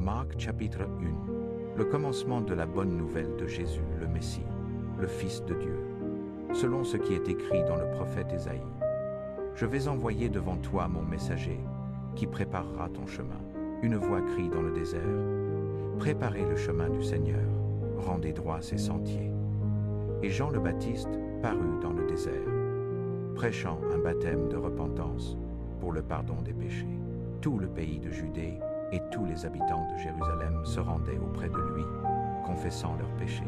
Marc chapitre 1. Le commencement de la bonne nouvelle de Jésus, le Messie, le Fils de Dieu, selon ce qui est écrit dans le prophète Ésaïe. Je vais envoyer devant toi mon messager, qui préparera ton chemin. Une voix crie dans le désert. Préparez le chemin du Seigneur, rendez droit ses sentiers. Et Jean le Baptiste parut dans le désert, prêchant un baptême de repentance pour le pardon des péchés. Tout le pays de Judée et tous les habitants de Jérusalem se rendaient auprès de lui, confessant leurs péchés.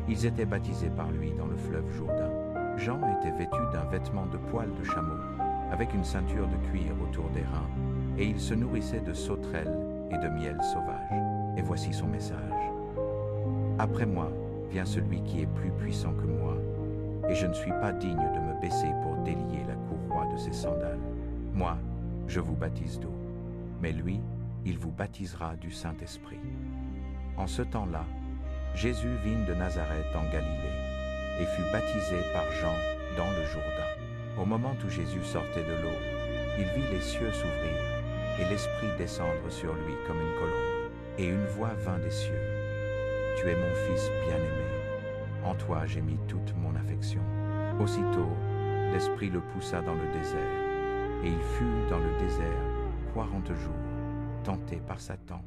Ils étaient baptisés par lui dans le fleuve Jourdain. Jean était vêtu d'un vêtement de poil de chameau, avec une ceinture de cuir autour des reins, et il se nourrissait de sauterelles et de miel sauvage. Et voici son message. Après moi vient celui qui est plus puissant que moi, et je ne suis pas digne de me baisser pour délier la courroie de ses sandales. Moi, je vous baptise d'eau, mais lui, il vous baptisera du Saint-Esprit. En ce temps-là, Jésus vint de Nazareth en Galilée, et fut baptisé par Jean dans le Jourdain. Au moment où Jésus sortait de l'eau, il vit les cieux s'ouvrir, et l'Esprit descendre sur lui comme une colombe. Et une voix vint des cieux. Tu es mon Fils bien-aimé, en toi j'ai mis toute mon affection. Aussitôt, l'Esprit le poussa dans le désert, et il fut dans le désert 40 jours, tenté par Satan.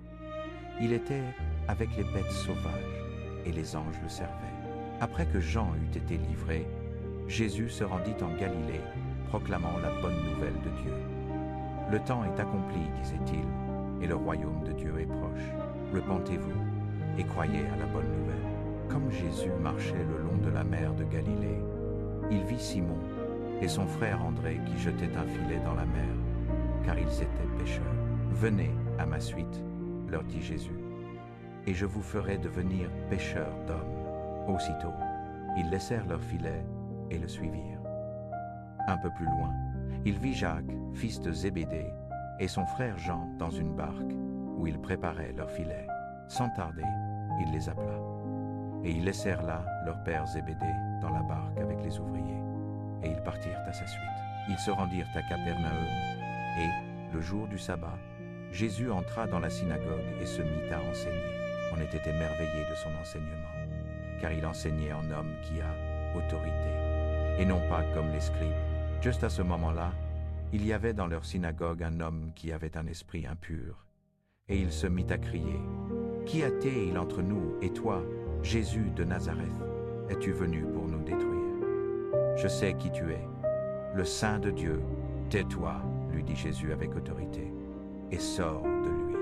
Il était avec les bêtes sauvages, et les anges le servaient. Après que Jean eut été livré, Jésus se rendit en Galilée, proclamant la bonne nouvelle de Dieu. Le temps est accompli, disait-il, et le royaume de Dieu est proche. Repentez-vous et croyez à la bonne nouvelle. Comme Jésus marchait le long de la mer de Galilée, il vit Simon et son frère André qui jetaient un filet dans la mer, car ils étaient pêcheurs. Venez à ma suite, leur dit Jésus, et je vous ferai devenir pêcheurs d'hommes. Aussitôt, ils laissèrent leur filet et le suivirent. Un peu plus loin, il vit Jacques, fils de Zébédée, et son frère Jean dans une barque, où ils préparaient leur filet. Sans tarder, il les appela. Et ils laissèrent là leur père Zébédée dans la barque avec les ouvriers, et ils partirent à sa suite. Ils se rendirent à Capernaum, et, le jour du sabbat, Jésus entra dans la synagogue et se mit à enseigner. On était émerveillé de son enseignement, car il enseignait en homme qui a autorité, et non pas comme les scribes. Juste à ce moment-là, il y avait dans leur synagogue un homme qui avait un esprit impur, et il se mit à crier, « Qui a-t-il entre nous et toi, Jésus de Nazareth? Es-tu venu pour nous détruire? Je sais qui tu es, le Saint de Dieu. Tais-toi, lui dit Jésus avec autorité, et sors de lui. »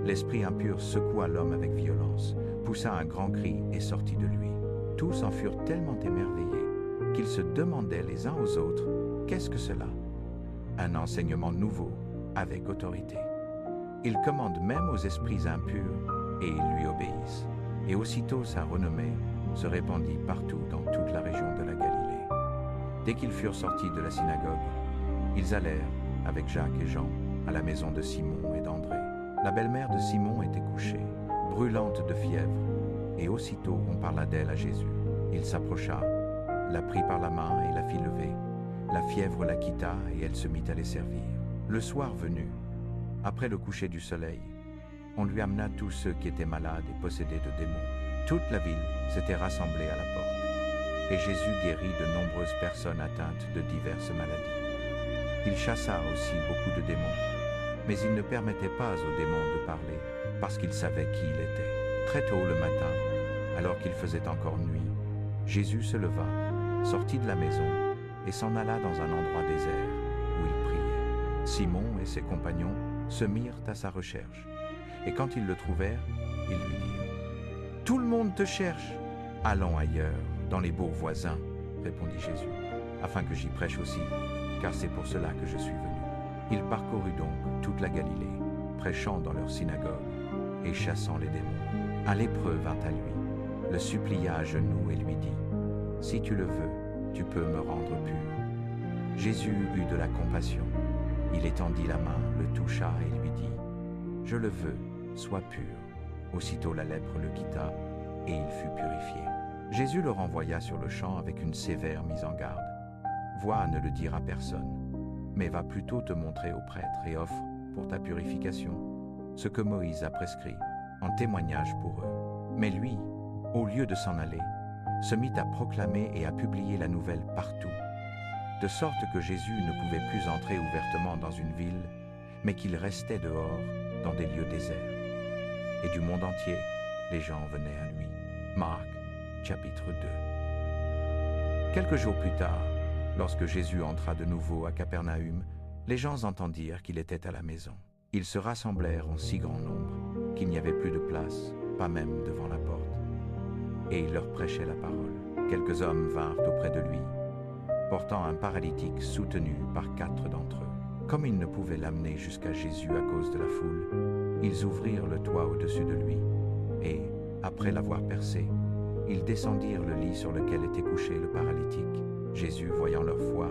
L'esprit impur secoua l'homme avec violence, poussa un grand cri et sortit de lui. Tous en furent tellement émerveillés qu'ils se demandaient les uns aux autres, « Qu'est-ce que cela ?» Un enseignement nouveau, avec autorité. Il commande même aux esprits impurs, et ils lui obéissent. Et aussitôt sa renommée se répandit partout dans toute la région de la Galilée. Dès qu'ils furent sortis de la synagogue, ils allèrent, avec Jacques et Jean, à la maison de Simon et d'André. La belle-mère de Simon était couchée, brûlante de fièvre, et aussitôt on parla d'elle à Jésus. Il s'approcha, la prit par la main et la fit lever. La fièvre la quitta et elle se mit à les servir. Le soir venu, après le coucher du soleil, on lui amena tous ceux qui étaient malades et possédés de démons. Toute la ville s'était rassemblée à la porte, et Jésus guérit de nombreuses personnes atteintes de diverses maladies. Il chassa aussi beaucoup de démons, mais il ne permettait pas aux démons de parler, parce qu'ils savaient qui il était. Très tôt le matin, alors qu'il faisait encore nuit, Jésus se leva, sortit de la maison, et s'en alla dans un endroit désert, où il priait. Simon et ses compagnons se mirent à sa recherche, et quand ils le trouvèrent, ils lui dirent, « Tout le monde te cherche. »« Allons ailleurs, dans les bourgs voisins, répondit Jésus, afin que j'y prêche aussi, car c'est pour cela que je suis venu. » Il parcourut donc toute la Galilée, prêchant dans leur synagogue et chassant les démons. Un lépreux vint à lui, le supplia à genoux et lui dit, « Si tu le veux, tu peux me rendre pur. » Jésus eut de la compassion. Il étendit la main, le toucha et lui dit, « Je le veux, sois pur. » Aussitôt la lèpre le quitta, et il fut purifié. Jésus le renvoya sur le champ avec une sévère mise en garde. « Vois à ne le dire à personne, mais va plutôt te montrer au prêtre et offre, pour ta purification, ce que Moïse a prescrit, en témoignage pour eux. Mais lui, au lieu de s'en aller, se mit à proclamer et à publier la nouvelle partout, de sorte que Jésus ne pouvait plus entrer ouvertement dans une ville, mais qu'il restait dehors, dans des lieux déserts. Et du monde entier, les gens venaient à lui. Marc, chapitre 2. Quelques jours plus tard, lorsque Jésus entra de nouveau à Capernaüm, les gens entendirent qu'il était à la maison. Ils se rassemblèrent en si grand nombre qu'il n'y avait plus de place, pas même devant la porte. Et il leur prêchait la parole. Quelques hommes vinrent auprès de lui, portant un paralytique soutenu par 4 d'entre eux. Comme ils ne pouvaient l'amener jusqu'à Jésus à cause de la foule, ils ouvrirent le toit au-dessus de lui, et, après l'avoir percé, ils descendirent le lit sur lequel était couché le paralytique. Jésus, voyant leur foi,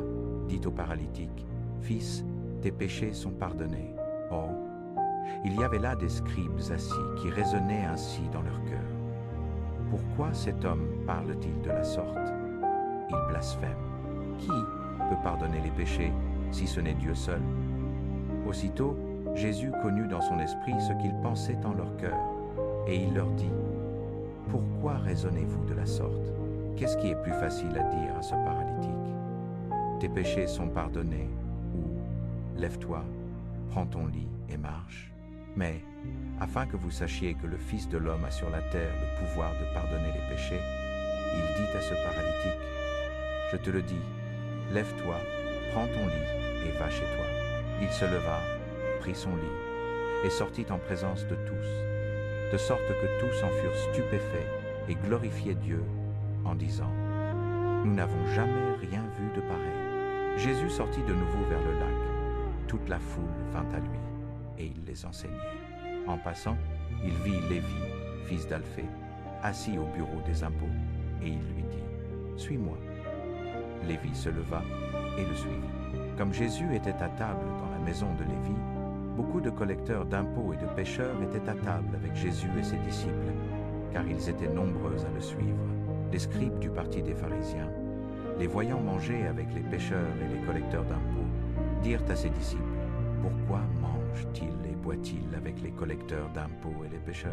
dit au paralytique, « Fils, tes péchés sont pardonnés. » Or, il y avait là des scribes assis qui raisonnaient ainsi dans leur cœur. « Pourquoi cet homme parle-t-il de la sorte? Il blasphème. Qui peut pardonner les péchés, si ce n'est Dieu seul? » Aussitôt, Jésus connut dans son esprit ce qu'ils pensaient en leur cœur, et il leur dit, « Pourquoi raisonnez-vous de la sorte? Qu'est-ce qui est plus facile à dire à ce paralytique? Tes péchés sont pardonnés, ou lève-toi, prends ton lit et marche. Mais, afin que vous sachiez que le Fils de l'homme a sur la terre le pouvoir de pardonner les péchés, il dit à ce paralytique, « Je te le dis, lève-toi, prends ton lit et va chez toi. » Il se leva, prit son lit, et sortit en présence de tous, de sorte que tous en furent stupéfaits et glorifiaient Dieu, en disant, « Nous n'avons jamais rien vu de pareil. » Jésus sortit de nouveau vers le lac. Toute la foule vint à lui, et il les enseignait. En passant, il vit Lévi, fils d'Alphée, assis au bureau des impôts, et il lui dit, « Suis-moi. » Lévi se leva et le suivit. Comme Jésus était à table dans la maison de Lévi, beaucoup de collecteurs d'impôts et de pécheurs étaient à table avec Jésus et ses disciples, car ils étaient nombreux à le suivre. Les scribes du parti des pharisiens, les voyant manger avec les pécheurs et les collecteurs d'impôts, dirent à ses disciples, « Pourquoi mange-t-il et boit-il avec les collecteurs d'impôts et les pécheurs ?»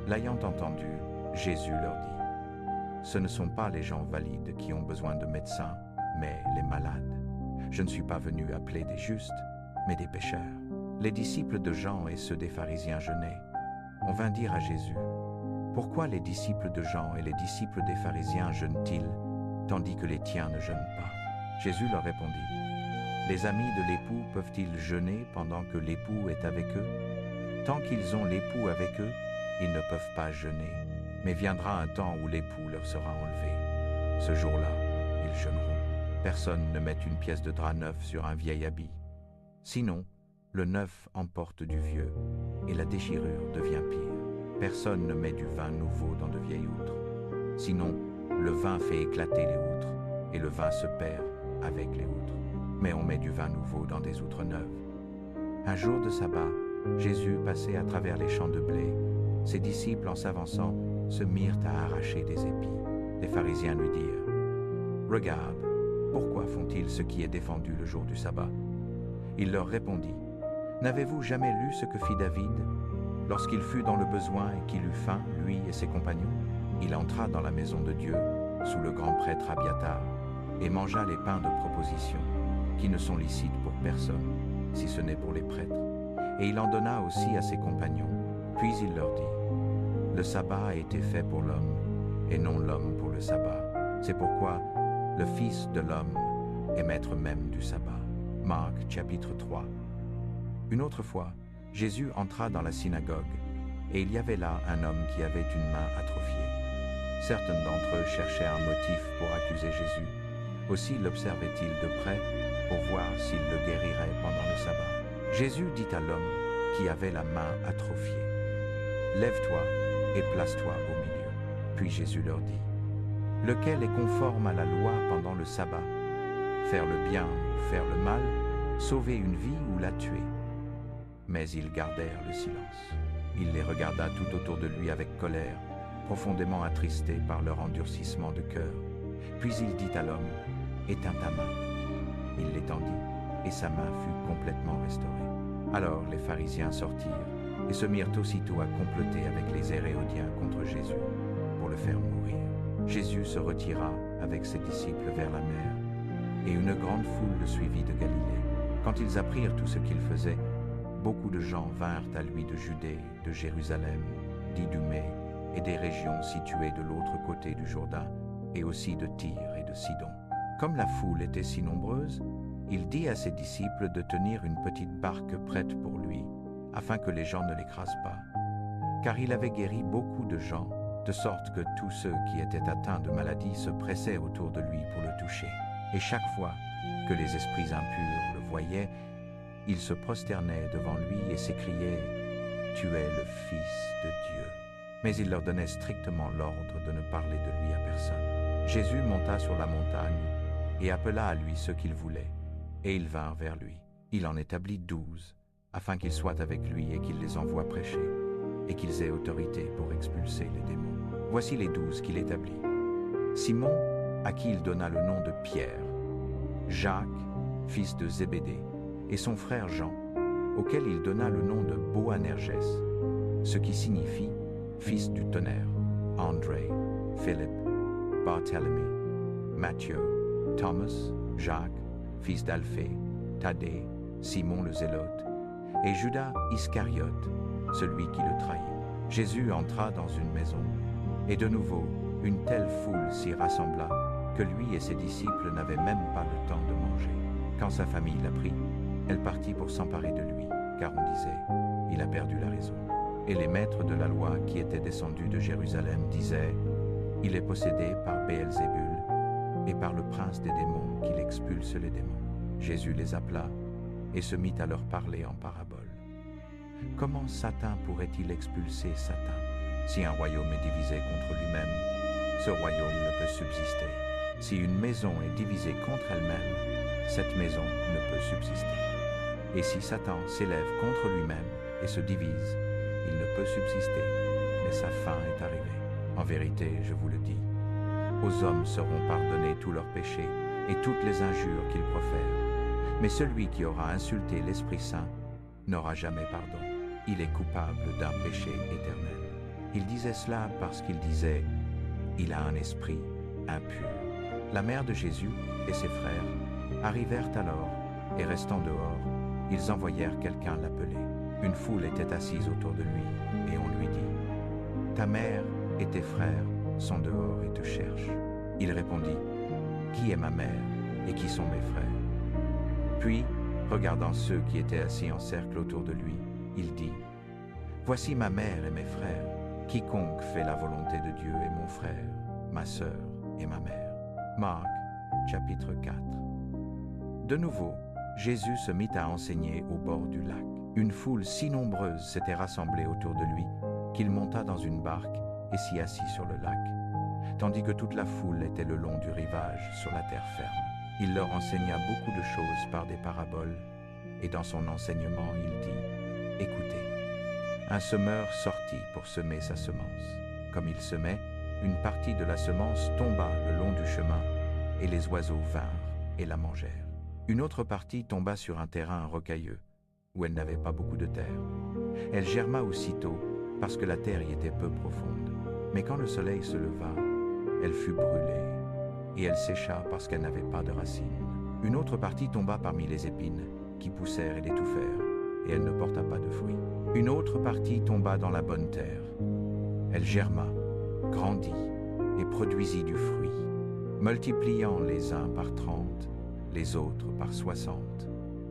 L'ayant entendu, Jésus leur dit, « Ce ne sont pas les gens valides qui ont besoin de médecins, mais les malades. Je ne suis pas venu appeler des justes, mais des pécheurs. » Les disciples de Jean et ceux des pharisiens jeûnaient. On vint dire à Jésus, « Pourquoi les disciples de Jean et les disciples des pharisiens jeûnent-ils, tandis que les tiens ne jeûnent pas ?» Jésus leur répondit, « Les amis de l'époux peuvent-ils jeûner pendant que l'époux est avec eux? Tant qu'ils ont l'époux avec eux, ils ne peuvent pas jeûner, mais viendra un temps où l'époux leur sera enlevé. Ce jour-là, ils jeûneront. Personne ne met une pièce de drap neuf sur un vieil habit. Sinon, le neuf emporte du vieux, et la déchirure devient pire. Personne ne met du vin nouveau dans de vieilles outres. Sinon, le vin fait éclater les outres, et le vin se perd avec les outres. Mais on met du vin nouveau dans des outres neuves. » Un jour de sabbat, Jésus passait à travers les champs de blé. Ses disciples, en s'avançant, se mirent à arracher des épis. Les pharisiens lui dirent, « Regarde, pourquoi font-ils ce qui est défendu le jour du sabbat ?» Il leur répondit, « N'avez-vous jamais lu ce que fit David, lorsqu'il fut dans le besoin et qu'il eut faim, lui et ses compagnons? Il entra dans la maison de Dieu, sous le grand prêtre Abiatar, et mangea les pains de proposition, qui ne sont licites pour personne, si ce n'est pour les prêtres. Et il en donna aussi à ses compagnons. Puis il leur dit, « Le sabbat a été fait pour l'homme, et non l'homme pour le sabbat. C'est pourquoi le Fils de l'homme est maître même du sabbat. » Marc, chapitre 3. Une autre fois, Jésus entra dans la synagogue, et il y avait là un homme qui avait une main atrophiée. Certains d'entre eux cherchaient un motif pour accuser Jésus. Aussi l'observaient-ils de près pour voir s'il le guérirait pendant le sabbat. Jésus dit à l'homme qui avait la main atrophiée, « Lève-toi et place-toi au milieu. » Puis Jésus leur dit, « Lequel est conforme à la loi pendant le sabbat? Faire le bien ou faire le mal, sauver une vie ou la tuer? » Mais ils gardèrent le silence. Il les regarda tout autour de lui avec colère, profondément attristé par leur endurcissement de cœur. Puis il dit à l'homme, « Éteins ta main. » Il l'étendit, et sa main fut complètement restaurée. Alors les pharisiens sortirent, et se mirent aussitôt à comploter avec les Héréodiens contre Jésus pour le faire mourir. Jésus se retira avec ses disciples vers la mer, et une grande foule le suivit de Galilée. Quand ils apprirent tout ce qu'il faisait, beaucoup de gens vinrent à lui de Judée, de Jérusalem, d'Idumée et des régions situées de l'autre côté du Jourdain, et aussi de Tyr et de Sidon. Comme la foule était si nombreuse, il dit à ses disciples de tenir une petite barque prête pour lui, afin que les gens ne l'écrasent pas. Car il avait guéri beaucoup de gens, de sorte que tous ceux qui étaient atteints de maladie se pressaient autour de lui pour le toucher. Et chaque fois que les esprits impurs le voyaient, ils se prosternaient devant lui et s'écriaient « Tu es le Fils de Dieu ». Mais il leur donnait strictement l'ordre de ne parler de lui à personne. Jésus monta sur la montagne et appela à lui ceux qu'il voulait, et ils vinrent vers lui. Il en établit 12, afin qu'ils soient avec lui et qu'il les envoie prêcher, et qu'ils aient autorité pour expulser les démons. Voici les 12 qu'il établit. Simon, à qui il donna le nom de Pierre, Jacques, fils de Zébédée, et son frère Jean, auquel il donna le nom de Boanerges, ce qui signifie fils du tonnerre, André, Philippe, Barthélemy, Matthieu, Thomas, Jacques, fils d'Alphée, Thaddée, Simon le Zélote, et Judas Iscariote, celui qui le trahit. Jésus entra dans une maison, et de nouveau, une telle foule s'y rassembla que lui et ses disciples n'avaient même pas le temps de manger. Quand sa famille l'apprit, elle partit pour s'emparer de lui, car on disait, il a perdu la raison. Et les maîtres de la loi qui étaient descendus de Jérusalem disaient, il est possédé par Béelzébul et par le prince des démons qu'il expulse les démons. Jésus les appela et se mit à leur parler en parabole. Comment Satan pourrait-il expulser Satan? Si un royaume est divisé contre lui-même, ce royaume ne peut subsister. Si une maison est divisée contre elle-même, cette maison ne peut subsister. Et si Satan s'élève contre lui-même et se divise, il ne peut subsister, mais sa fin est arrivée. En vérité, je vous le dis, aux hommes seront pardonnés tous leurs péchés et toutes les injures qu'ils profèrent. Mais celui qui aura insulté l'Esprit Saint n'aura jamais pardon. Il est coupable d'un péché éternel. Il disait cela parce qu'il disait « Il a un esprit impur ». La mère de Jésus et ses frères arrivèrent alors, et restant dehors, ils envoyèrent quelqu'un l'appeler. Une foule était assise autour de lui, et on lui dit « Ta mère et tes frères sont dehors et te cherchent. » Il répondit « Qui est ma mère et qui sont mes frères ?» Puis, regardant ceux qui étaient assis en cercle autour de lui, il dit « Voici ma mère et mes frères. Quiconque fait la volonté de Dieu est mon frère, ma sœur et ma mère. » Marc, chapitre 4. De nouveau, Jésus se mit à enseigner au bord du lac. Une foule si nombreuse s'était rassemblée autour de lui qu'il monta dans une barque et s'y assit sur le lac, tandis que toute la foule était le long du rivage sur la terre ferme. Il leur enseigna beaucoup de choses par des paraboles, et dans son enseignement il dit « Écoutez, un semeur sortit pour semer sa semence. Comme il semait, une partie de la semence tomba le long du chemin, et les oiseaux vinrent et la mangèrent. Une autre partie tomba sur un terrain rocailleux, où elle n'avait pas beaucoup de terre. Elle germa aussitôt, parce que la terre y était peu profonde. Mais quand le soleil se leva, elle fut brûlée, et elle sécha parce qu'elle n'avait pas de racines. Une autre partie tomba parmi les épines, qui poussèrent et l'étouffèrent, et elle ne porta pas de fruits. Une autre partie tomba dans la bonne terre. Elle germa, grandit, et produisit du fruit, multipliant les uns par 30, les autres par 60,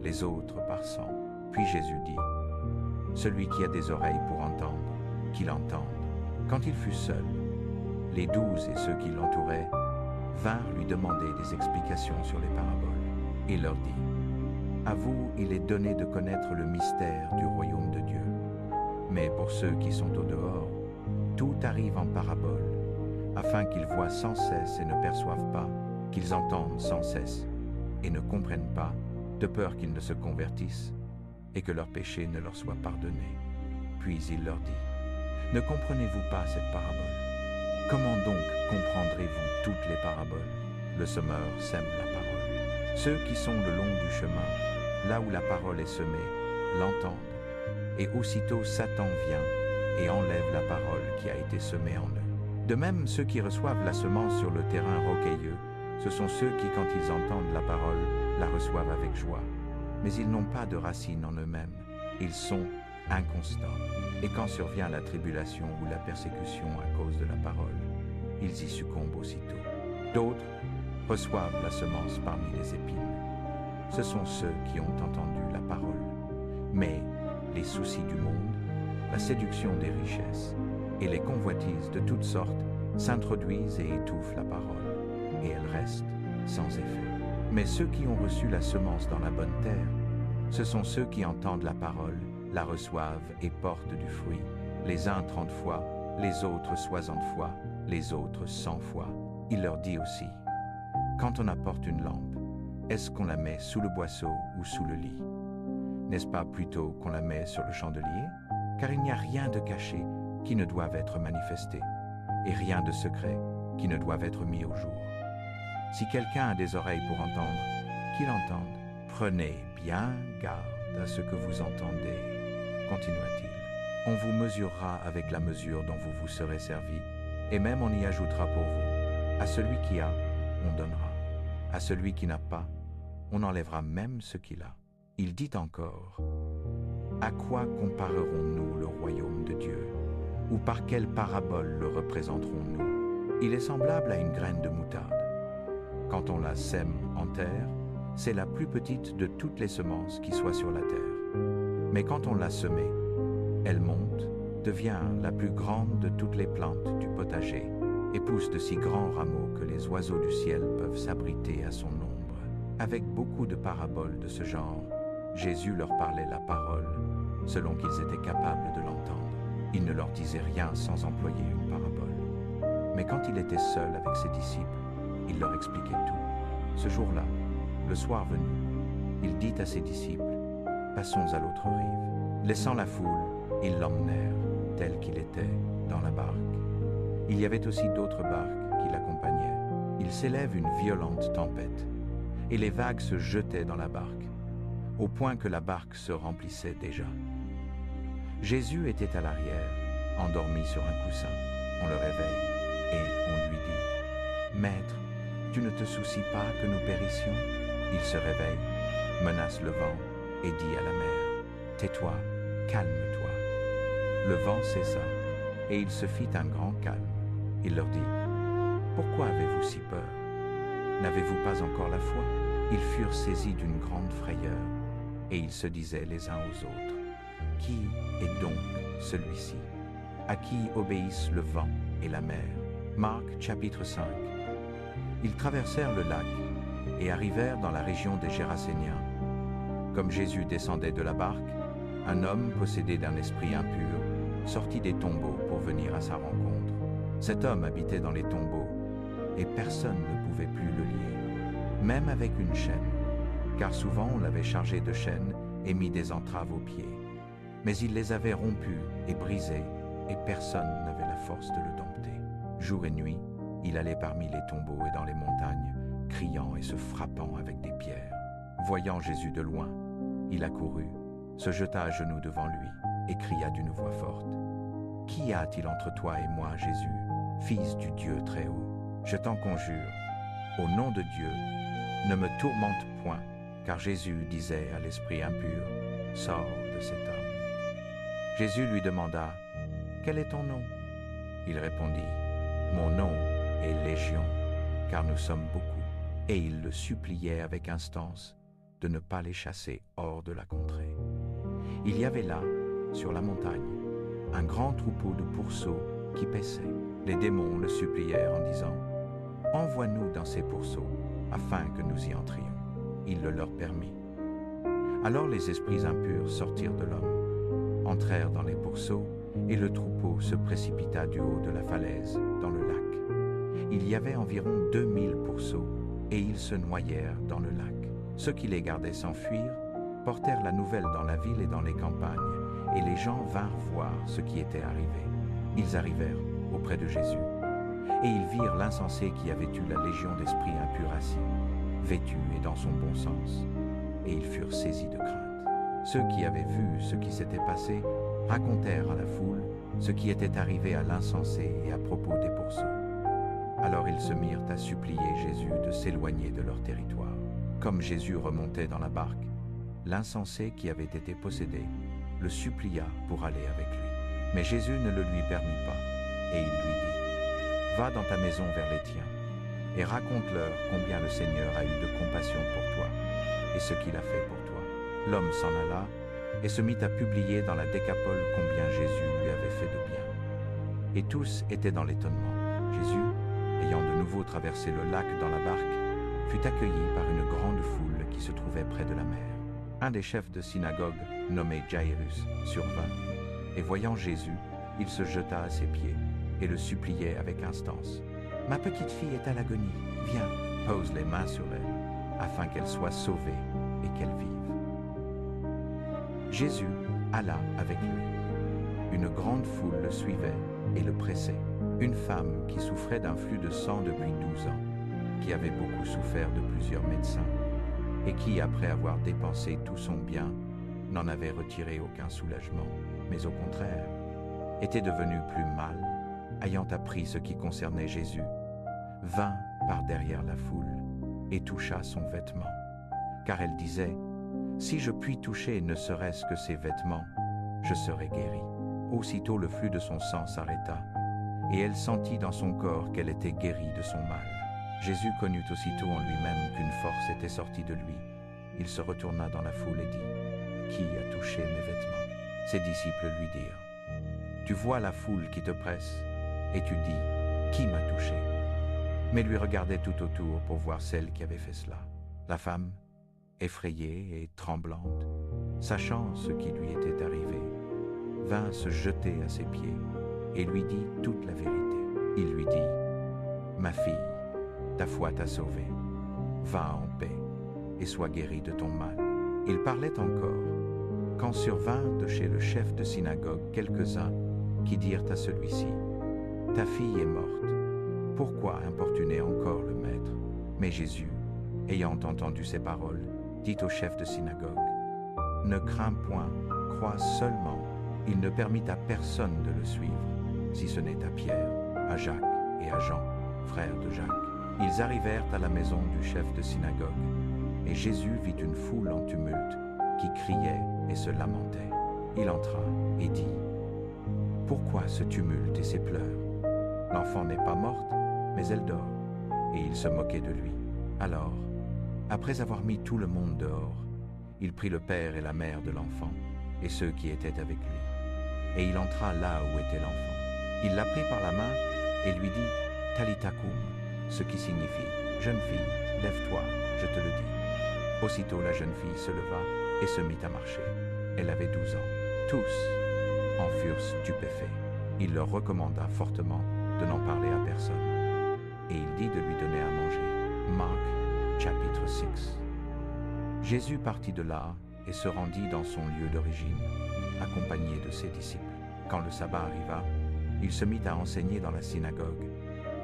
les autres par 100. Puis Jésus dit, « Celui qui a des oreilles pour entendre, qu'il entende. » Quand il fut seul, les 12 et ceux qui l'entouraient vinrent lui demander des explications sur les paraboles. Il leur dit, « À vous, il est donné de connaître le mystère du royaume de Dieu. Mais pour ceux qui sont au dehors, tout arrive en parabole, afin qu'ils voient sans cesse et ne perçoivent pas, qu'ils entendent sans cesse et ne comprennent pas, de peur qu'ils ne se convertissent et que leurs péchés ne leur soient pardonnés. » Puis il leur dit, « Ne comprenez-vous pas cette parabole? Comment donc comprendrez-vous toutes les paraboles? Le semeur sème la parole. Ceux qui sont le long du chemin, là où la parole est semée, l'entendent. et aussitôt Satan vient et enlève la parole qui a été semée en eux. De même, ceux qui reçoivent la semence sur le terrain rocailleux, ce sont ceux qui, quand ils entendent la parole, la reçoivent avec joie. Mais ils n'ont pas de racine en eux-mêmes, ils sont inconstants. Et quand survient la tribulation ou la persécution à cause de la parole, ils y succombent aussitôt. D'autres reçoivent la semence parmi les épines. Ce sont ceux qui ont entendu la parole. Mais les soucis du monde, la séduction des richesses et les convoitises de toutes sortes s'introduisent et étouffent la parole, et elle reste sans effet. Mais ceux qui ont reçu la semence dans la bonne terre, ce sont ceux qui entendent la parole, la reçoivent et portent du fruit, les uns 30 fois, les autres 60 fois, les autres 100 fois. Il leur dit aussi, quand on apporte une lampe, est-ce qu'on la met sous le boisseau ou sous le lit? N'est-ce pas plutôt qu'on la met sur le chandelier? Car il n'y a rien de caché qui ne doive être manifesté, et rien de secret qui ne doive être mis au jour. Si quelqu'un a des oreilles pour entendre, qu'il entende. Prenez bien garde à ce que vous entendez, continua-t-il. On vous mesurera avec la mesure dont vous vous serez servi, et même on y ajoutera pour vous. À celui qui a, on donnera. À celui qui n'a pas, on enlèvera même ce qu'il a. Il dit encore, à quoi comparerons-nous le royaume de Dieu? Ou par quelle parabole le représenterons-nous? Il est semblable à une graine de moutarde. Quand on la sème en terre, c'est la plus petite de toutes les semences qui soient sur la terre. Mais quand on l'a semée, elle monte, devient la plus grande de toutes les plantes du potager, et pousse de si grands rameaux que les oiseaux du ciel peuvent s'abriter à son ombre. Avec beaucoup de paraboles de ce genre, Jésus leur parlait la parole, selon qu'ils étaient capables de l'entendre. Il ne leur disait rien sans employer une parabole. Mais quand il était seul avec ses disciples, il leur expliquait tout. Ce jour-là, le soir venu, il dit à ses disciples, « Passons à l'autre rive. » Laissant la foule, ils l'emmenèrent, tel qu'il était, dans la barque. Il y avait aussi d'autres barques qui l'accompagnaient. Il s'élève une violente tempête, et les vagues se jetaient dans la barque, au point que la barque se remplissait déjà. Jésus était à l'arrière, endormi sur un coussin. On le réveille, et on lui dit, « Maître, tu ne te soucies pas que nous périssions ?» Il se réveille, menace le vent, et dit à la mer, « Tais-toi, calme-toi. » Le vent cessa, et il se fit un grand calme. Il leur dit, « Pourquoi avez-vous si peur? N'avez-vous pas encore la foi ?» Ils furent saisis d'une grande frayeur, et ils se disaient les uns aux autres, « Qui est donc celui-ci, à qui obéissent le vent et la mer ?» Marc chapitre 5. Ils traversèrent le lac et arrivèrent dans la région des Géraséniens. Comme Jésus descendait de la barque, un homme possédé d'un esprit impur sortit des tombeaux pour venir à sa rencontre. Cet homme habitait dans les tombeaux, et personne ne pouvait plus le lier, même avec une chaîne, car souvent on l'avait chargé de chaînes et mis des entraves aux pieds. Mais il les avait rompues et brisées, et personne n'avait la force de le dompter. Jour et nuit, il allait parmi les tombeaux et dans les montagnes, criant et se frappant avec des pierres. Voyant Jésus de loin, il accourut, se jeta à genoux devant lui et cria d'une voix forte, « Qui a-t-il entre toi et moi, Jésus, Fils du Dieu très haut? Je t'en conjure, au nom de Dieu, ne me tourmente point. » Car Jésus disait à l'esprit impur, « Sors de cet homme. » Jésus lui demanda, « Quel est ton nom? » Il répondit, « Mon nom est Légion, car nous sommes beaucoup. » Et il le suppliait avec instance de ne pas les chasser hors de la contrée. Il y avait là, sur la montagne, un grand troupeau de pourceaux qui paissaient. Les démons le supplièrent en disant, « Envoie-nous dans ces pourceaux, afin que nous y entrions. » Il le leur permit. Alors les esprits impurs sortirent de l'homme, entrèrent dans les pourceaux, et le troupeau se précipita du haut de la falaise dans le lac. Il y avait environ 2000 pourceaux, et ils se noyèrent dans le lac. Ceux qui les gardaient s'enfuirent, portèrent la nouvelle dans la ville et dans les campagnes, et les gens vinrent voir ce qui était arrivé. Ils arrivèrent auprès de Jésus, et ils virent l'insensé qui avait eu la légion d'esprits impurs assis, vêtu et dans son bon sens, et ils furent saisis de crainte. Ceux qui avaient vu ce qui s'était passé racontèrent à la foule ce qui était arrivé à l'insensé et à propos des pourceaux. Alors ils se mirent à supplier Jésus de s'éloigner de leur territoire. Comme Jésus remontait dans la barque, l'insensé qui avait été possédé le supplia pour aller avec lui. Mais Jésus ne le lui permit pas, et il lui dit, « Va dans ta maison vers les tiens, et raconte-leur combien le Seigneur a eu de compassion pour toi, et ce qu'il a fait pour toi. » L'homme s'en alla, et se mit à publier dans la Décapole combien Jésus lui avait fait de bien. Et tous étaient dans l'étonnement. Jésus, ayant de nouveau traversé le lac dans la barque, fut accueilli par une grande foule qui se trouvait près de la mer. Un des chefs de synagogue, nommé Jairus, survint, et voyant Jésus, il se jeta à ses pieds, et le suppliait avec instance. « Ma petite fille est à l'agonie, viens, pose les mains sur elle, afin qu'elle soit sauvée et qu'elle vive. » Jésus alla avec lui. Une grande foule le suivait et le pressait. Une femme qui souffrait d'un flux de sang depuis 12 ans, qui avait beaucoup souffert de plusieurs médecins, et qui, après avoir dépensé tout son bien, n'en avait retiré aucun soulagement, mais au contraire, était devenue plus mal, ayant appris ce qui concernait Jésus, vint par derrière la foule et toucha son vêtement, car elle disait, « Si je puis toucher ne serait-ce que ses vêtements, je serai guérie. » Aussitôt le flux de son sang s'arrêta, et elle sentit dans son corps qu'elle était guérie de son mal. Jésus connut aussitôt en lui-même qu'une force était sortie de lui. Il se retourna dans la foule et dit, « Qui a touché mes vêtements ?» Ses disciples lui dirent, « Tu vois la foule qui te presse, et tu dis, Qui m'a touché ?» Mais lui regardait tout autour pour voir celle qui avait fait cela. La femme, effrayée et tremblante, sachant ce qui lui était arrivé, vint se jeter à ses pieds et lui dit toute la vérité. Il lui dit, « Ma fille, ta foi t'a sauvée. Va en paix et sois guérie de ton mal. » Il parlait encore, quand survinrent de chez le chef de synagogue quelques-uns qui dirent à celui-ci, « Ta fille est morte. Pourquoi importuner encore le maître ?» Mais Jésus, ayant entendu ces paroles, dit au chef de synagogue, « Ne crains point, crois seulement. » Il ne permit à personne de le suivre, si ce n'est à Pierre, à Jacques et à Jean, frères de Jacques. Ils arrivèrent à la maison du chef de synagogue, et Jésus vit une foule en tumulte qui criait et se lamentait. Il entra et dit, « Pourquoi ce tumulte et ces pleurs? L'enfant n'est pas morte, mais elle dort. » Et il se moquait de lui. Alors, après avoir mis tout le monde dehors, il prit le père et la mère de l'enfant, et ceux qui étaient avec lui. Et il entra là où était l'enfant. Il la prit par la main et lui dit, « Talitha koum », ce qui signifie, « Jeune fille, lève-toi, je te le dis. » Aussitôt la jeune fille se leva et se mit à marcher. Elle avait 12 ans. Tous en furent stupéfaits. Il leur recommanda fortement de n'en parler à personne. Et il dit de lui donner à manger. Marc, chapitre 6. Jésus partit de là et se rendit dans son lieu d'origine, accompagné de ses disciples. Quand le sabbat arriva, il se mit à enseigner dans la synagogue,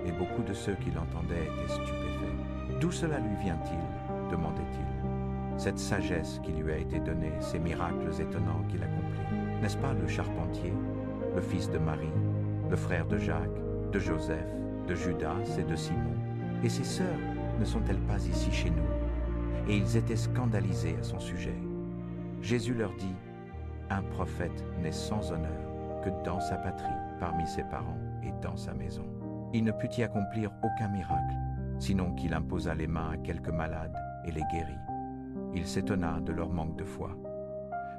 et beaucoup de ceux qui l'entendaient étaient stupéfaits. « D'où cela lui vient-il » demandait-il. « Cette sagesse qui lui a été donnée, ces miracles étonnants qu'il accomplit. N'est-ce pas le charpentier, le fils de Marie, le frère de Jacques, de Joseph, de Judas et de Simon? Et ses sœurs ne sont-elles pas ici chez nous ?» Et ils étaient scandalisés à son sujet. Jésus leur dit, « Un prophète n'est sans honneur que dans sa patrie, parmi ses parents et dans sa maison. » Il ne put y accomplir aucun miracle, sinon qu'il imposa les mains à quelques malades et les guérit. Il s'étonna de leur manque de foi.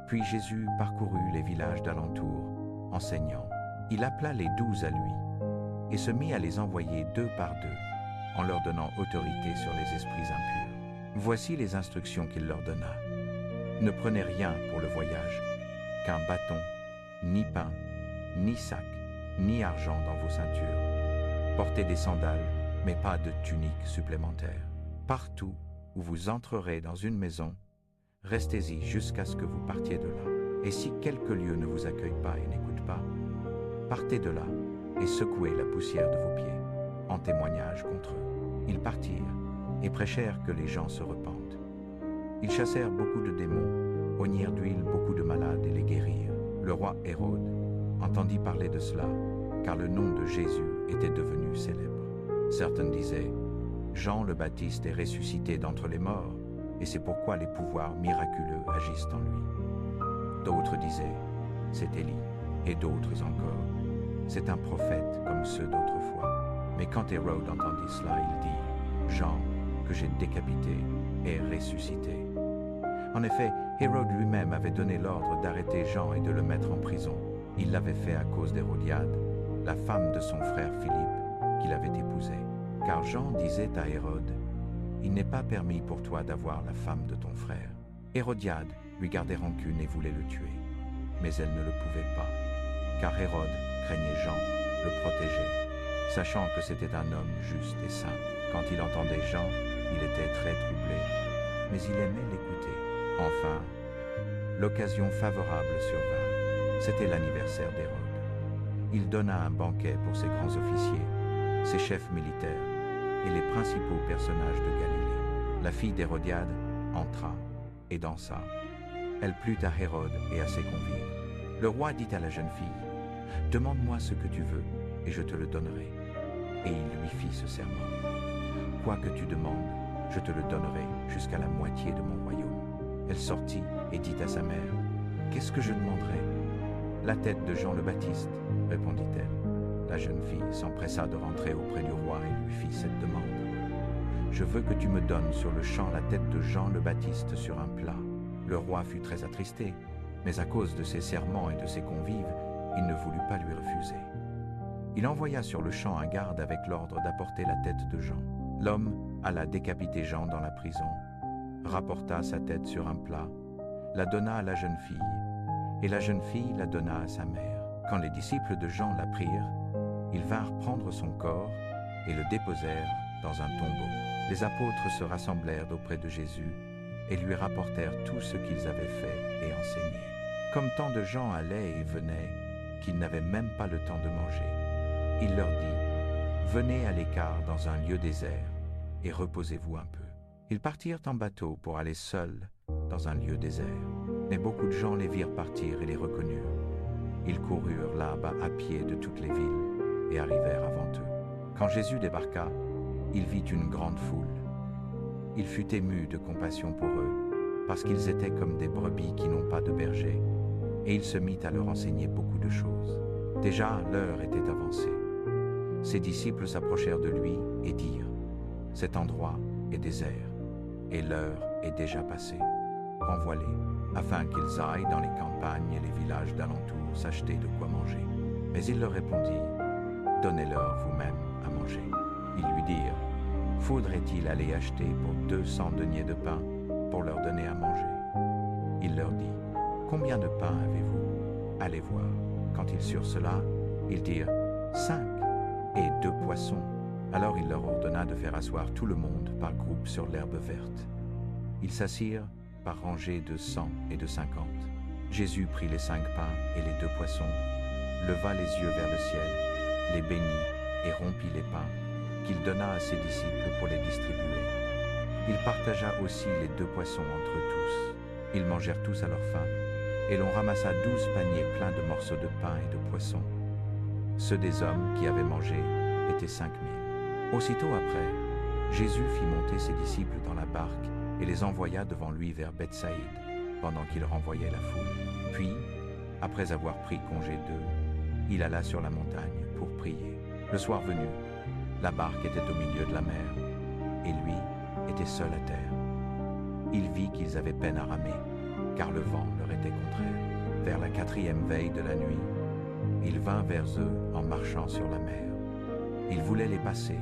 Puis Jésus parcourut les villages d'alentour, enseignant. Il appela les 12 à lui, et se mit à les envoyer 2 par 2, en leur donnant autorité sur les esprits impurs. Voici les instructions qu'il leur donna. Ne prenez rien pour le voyage, qu'un bâton, ni pain, ni sac, ni argent dans vos ceintures. Portez des sandales, mais pas de tunique supplémentaire. Partout où vous entrerez dans une maison, restez-y jusqu'à ce que vous partiez de là. Et si quelque lieu ne vous accueille pas et n'écoute pas, partez de là et secouez la poussière de vos pieds, en témoignage contre eux. Ils partirent et prêchèrent que les gens se repentent. Ils chassèrent beaucoup de démons, oignirent d'huile beaucoup de malades et les guérirent. Le roi Hérode entendit parler de cela, car le nom de Jésus était devenu célèbre. Certains disaient, Jean le Baptiste est ressuscité d'entre les morts, et c'est pourquoi les pouvoirs miraculeux agissent en lui. D'autres disaient, c'est Élie, et d'autres encore, c'est un prophète comme ceux d'autrefois. Mais quand Hérode entendit cela, il dit, Jean, que j'ai décapité, est ressuscité. En effet, Hérode lui-même avait donné l'ordre d'arrêter Jean et de le mettre en prison. Il l'avait fait à cause d'Hérodiade, la femme de son frère Philippe, qu'il avait épousée. Car Jean disait à Hérode, il n'est pas permis pour toi d'avoir la femme de ton frère. Hérodiade lui gardait rancune et voulait le tuer, mais elle ne le pouvait pas, car Hérode craignait Jean, le protégeait, sachant que c'était un homme juste et saint. Quand il entendait Jean, il était très troublé, mais il aimait l'écouter. Enfin, l'occasion favorable survint. C'était l'anniversaire d'Hérode. Il donna un banquet pour ses grands officiers, ses chefs militaires et les principaux personnages de Galilée. La fille d'Hérodiade entra et dansa. Elle plut à Hérode et à ses convives. Le roi dit à la jeune fille, « Demande-moi ce que tu veux, et je te le donnerai. » Et il lui fit ce serment. « Quoi que tu demandes, je te le donnerai jusqu'à la moitié de mon royaume. » Elle sortit et dit à sa mère, « Qu'est-ce que je demanderai ?»« La tête de Jean le Baptiste, » répondit-elle. La jeune fille s'empressa de rentrer auprès du roi et lui fit cette demande. « Je veux que tu me donnes sur le champ la tête de Jean le Baptiste sur un plat. » Le roi fut très attristé, mais à cause de ses serments et de ses convives, il ne voulut pas lui refuser. Il envoya sur le champ un garde avec l'ordre d'apporter la tête de Jean. L'homme alla décapiter Jean dans la prison, rapporta sa tête sur un plat, la donna à la jeune fille, et la jeune fille la donna à sa mère. Quand les disciples de Jean la prirent, ils vinrent prendre son corps et le déposèrent dans un tombeau. Les apôtres se rassemblèrent auprès de Jésus et lui rapportèrent tout ce qu'ils avaient fait et enseigné. Comme tant de gens allaient et venaient, qu'ils n'avaient même pas le temps de manger, il leur dit, « Venez à l'écart dans un lieu désert et reposez-vous un peu. » Ils partirent en bateau pour aller seuls dans un lieu désert. Mais beaucoup de gens les virent partir et les reconnurent. Ils coururent là-bas à pied de toutes les villes et arrivèrent avant eux. Quand Jésus débarqua, il vit une grande foule. Il fut ému de compassion pour eux, parce qu'ils étaient comme des brebis qui n'ont pas de berger, et il se mit à leur enseigner beaucoup de choses. Déjà, l'heure était avancée. Ses disciples s'approchèrent de lui et dirent, « Cet endroit est désert, et l'heure est déjà passée. Renvoie-les, afin qu'ils aillent dans les campagnes et les villages d'alentour s'acheter de quoi manger. » Mais il leur répondit, « Donnez-leur vous-même à manger. » Ils lui dirent, « Faudrait-il aller acheter pour 200 deniers de pain pour leur donner à manger ?» Il leur dit, « Combien de pain avez-vous? Allez voir. » Quand ils surent cela, ils dirent, « 5 et 2 poissons. » Alors il leur ordonna de faire asseoir tout le monde par groupe sur l'herbe verte. Ils s'assirent par rangées de 100 et de 50. Jésus prit les 5 pains et les 2 poissons, leva les yeux vers le ciel, les bénit et rompit les pains, qu'il donna à ses disciples pour les distribuer. Il partagea aussi les 2 poissons entre tous. Ils mangèrent tous à leur faim, et l'on ramassa 12 paniers pleins de morceaux de pain et de poissons. Ceux des hommes qui avaient mangé étaient 5000. Aussitôt après, Jésus fit monter ses disciples dans la barque et les envoya devant lui vers Bethsaïde, pendant qu'il renvoyait la foule. Puis, après avoir pris congé d'eux, il alla sur la montagne pour prier. Le soir venu, la barque était au milieu de la mer, et lui était seul à terre. Il vit qu'ils avaient peine à ramer, car le vent leur était contraire. Vers la 4e veille de la nuit, il vint vers eux en marchant sur la mer. Il voulait les passer,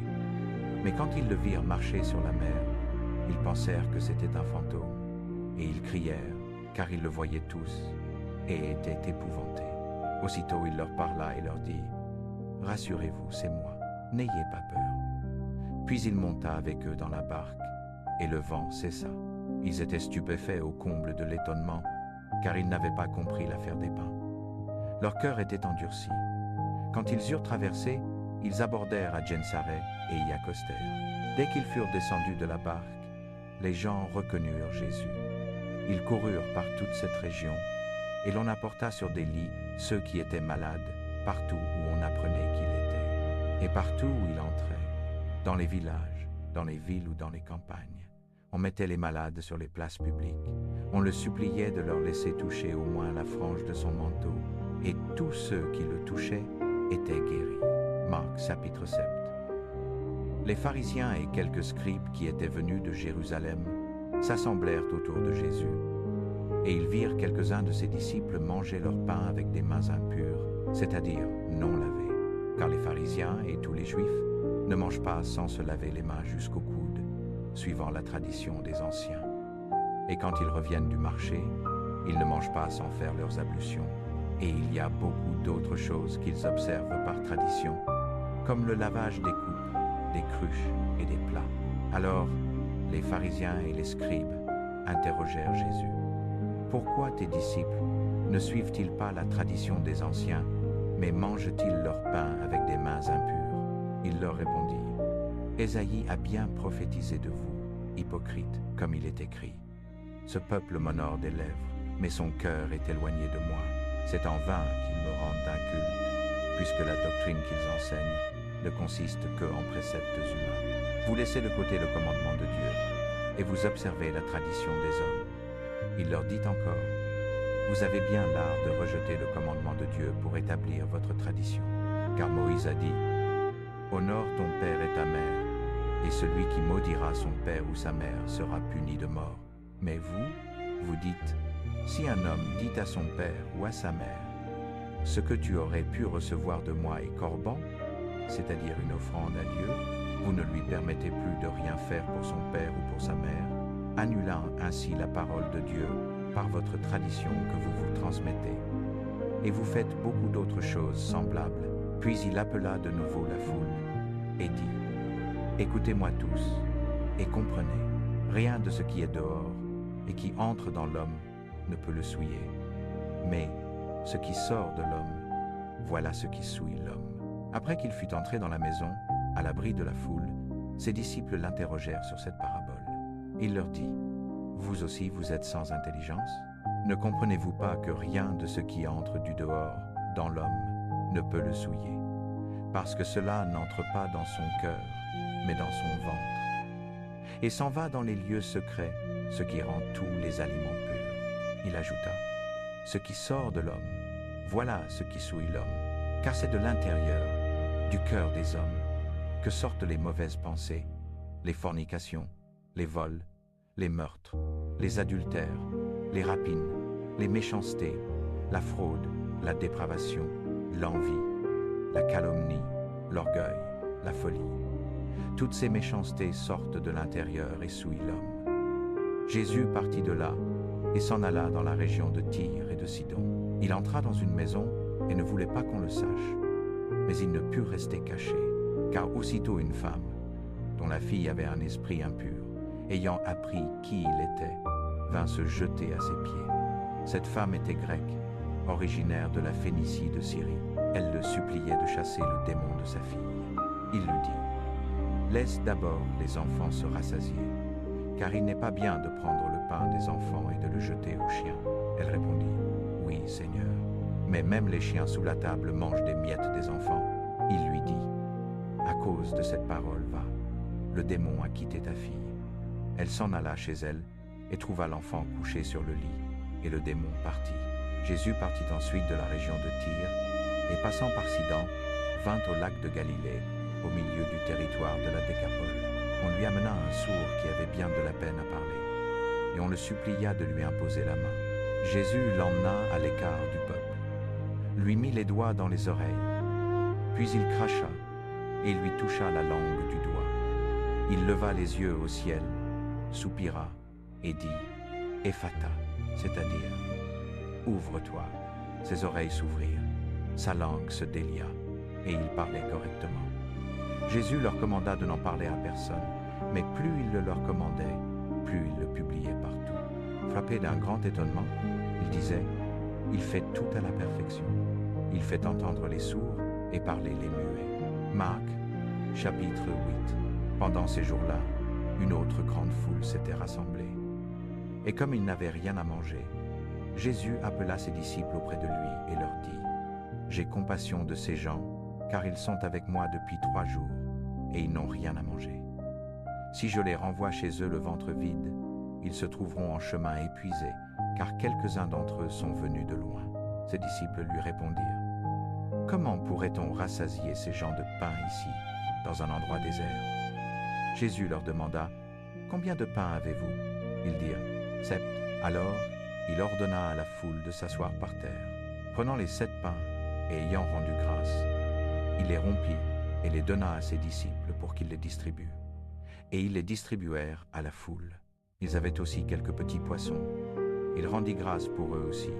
mais quand ils le virent marcher sur la mer, ils pensèrent que c'était un fantôme, et ils crièrent, car ils le voyaient tous, et étaient épouvantés. Aussitôt il leur parla et leur dit, « Rassurez-vous, c'est moi, n'ayez pas peur. » Puis il monta avec eux dans la barque, et le vent cessa. Ils étaient stupéfaits au comble de l'étonnement, car ils n'avaient pas compris l'affaire des pains. Leur cœur était endurci. Quand ils eurent traversé, ils abordèrent à Gensaret et y accostèrent. Dès qu'ils furent descendus de la barque, les gens reconnurent Jésus. Ils coururent par toute cette région, et l'on apporta sur des lits ceux qui étaient malades, partout où on apprenait qu'il était. Et partout où il entrait, dans les villages, dans les villes ou dans les campagnes, on mettait les malades sur les places publiques. On le suppliait de leur laisser toucher au moins la frange de son manteau, et tous ceux qui le touchaient étaient guéris. Marc chapitre 7. Les pharisiens et quelques scribes qui étaient venus de Jérusalem s'assemblèrent autour de Jésus, et ils virent quelques-uns de ses disciples manger leur pain avec des mains impures, c'est-à-dire non lavées, car les pharisiens et tous les juifs ne mangent pas sans se laver les mains jusqu'au coude, suivant la tradition des anciens. Et quand ils reviennent du marché, ils ne mangent pas sans faire leurs ablutions, et il y a beaucoup d'autres choses qu'ils observent par tradition, comme le lavage des coupes, des cruches et des plats. Alors, les pharisiens et les scribes interrogèrent Jésus. « Pourquoi tes disciples ne suivent-ils pas la tradition des anciens, mais mangent-ils leur pain avec des mains impures ?» Il leur répondit, « Ésaïe a bien prophétisé de vous, hypocrite, comme il est écrit. Ce peuple m'honore des lèvres, mais son cœur est éloigné de moi. C'est en vain qu'ils me rendent inculte, puisque la doctrine qu'ils enseignent ne consiste qu'en préceptes humains. Vous laissez de côté le commandement de Dieu, et vous observez la tradition des hommes. » Il leur dit encore, « Vous avez bien l'art de rejeter le commandement de Dieu pour établir votre tradition. Car Moïse a dit, « Honore ton père et ta mère, et celui qui maudira son père ou sa mère sera puni de mort. » Mais vous dites, « Si un homme dit à son père ou à sa mère, « Ce que tu aurais pu recevoir de moi est corban, c'est-à-dire une offrande à Dieu, vous ne lui permettez plus de rien faire pour son père ou pour sa mère, annulant ainsi la parole de Dieu par votre tradition que vous vous transmettez. Et vous faites beaucoup d'autres choses semblables. » Puis il appela de nouveau la foule et dit, « Écoutez-moi tous et comprenez, rien de ce qui est dehors et qui entre dans l'homme ne peut le souiller. Mais ce qui sort de l'homme, voilà ce qui souille l'homme. » Après qu'il fut entré dans la maison, à l'abri de la foule, ses disciples l'interrogèrent sur cette parabole. Il leur dit, « Vous aussi vous êtes sans intelligence? Ne comprenez-vous pas que rien de ce qui entre du dehors, dans l'homme, ne peut le souiller, parce que cela n'entre pas dans son cœur, mais dans son ventre, et s'en va dans les lieux secrets, ce qui rend tous les aliments purs. » Il ajouta, « Ce qui sort de l'homme, voilà ce qui souille l'homme, car c'est de l'intérieur, du cœur des hommes, que sortent les mauvaises pensées, les fornications, les vols, les meurtres, les adultères, les rapines, les méchancetés, la fraude, la dépravation, l'envie, la calomnie, l'orgueil, la folie. Toutes ces méchancetés sortent de l'intérieur et souillent l'homme. » Jésus partit de là et s'en alla dans la région de Tyr et de Sidon. Il entra dans une maison et ne voulait pas qu'on le sache. Mais il ne put rester caché, car aussitôt une femme, dont la fille avait un esprit impur, ayant appris qui il était, vint se jeter à ses pieds. Cette femme était grecque, originaire de la Phénicie de Syrie. Elle le suppliait de chasser le démon de sa fille. Il lui dit, « Laisse d'abord les enfants se rassasier, car il n'est pas bien de prendre le pain des enfants et de le jeter aux chiens. » Elle répondit, « Oui, Seigneur, mais même les chiens sous la table mangent des miettes des enfants. » Il lui dit, « À cause de cette parole, va, le démon a quitté ta fille. » Elle s'en alla chez elle et trouva l'enfant couché sur le lit, et le démon partit. Jésus partit ensuite de la région de Tyr, et passant par Sidon, vint au lac de Galilée, au milieu du territoire de la Décapole. On lui amena un sourd qui avait bien de la peine à parler, et on le supplia de lui imposer la main. Jésus l'emmena à l'écart du peuple, lui mit les doigts dans les oreilles, puis il cracha, et lui toucha la langue du doigt. Il leva les yeux au ciel, soupira, et dit, « Ephata », c'est-à-dire, « Ouvre-toi ». Ses oreilles s'ouvrirent, sa langue se délia, et il parlait correctement. Jésus leur commanda de n'en parler à personne, mais plus il le leur commandait, plus il le publiait partout. Frappé d'un grand étonnement, il disait, « Il fait tout à la perfection. Il fait entendre les sourds et parler les muets. » Marc, chapitre 8. Pendant ces jours-là, une autre grande foule s'était rassemblée. Et comme ils n'avaient rien à manger, Jésus appela ses disciples auprès de lui et leur dit, « J'ai compassion de ces gens, car ils sont avec moi depuis 3 jours, et ils n'ont rien à manger. Si je les renvoie chez eux le ventre vide, ils se trouveront en chemin épuisés, car quelques-uns d'entre eux sont venus de loin. » Ses disciples lui répondirent, « Comment pourrait-on rassasier ces gens de pain ici, dans un endroit désert ?» Jésus leur demanda, « Combien de pain avez-vous » Ils dirent, « 7. » Alors, il ordonna à la foule de s'asseoir par terre. Prenant les 7 pains et ayant rendu grâce, il les rompit et les donna à ses disciples pour qu'ils les distribuent. Et ils les distribuèrent à la foule. Ils avaient aussi quelques petits poissons. Il rendit grâce pour eux aussi,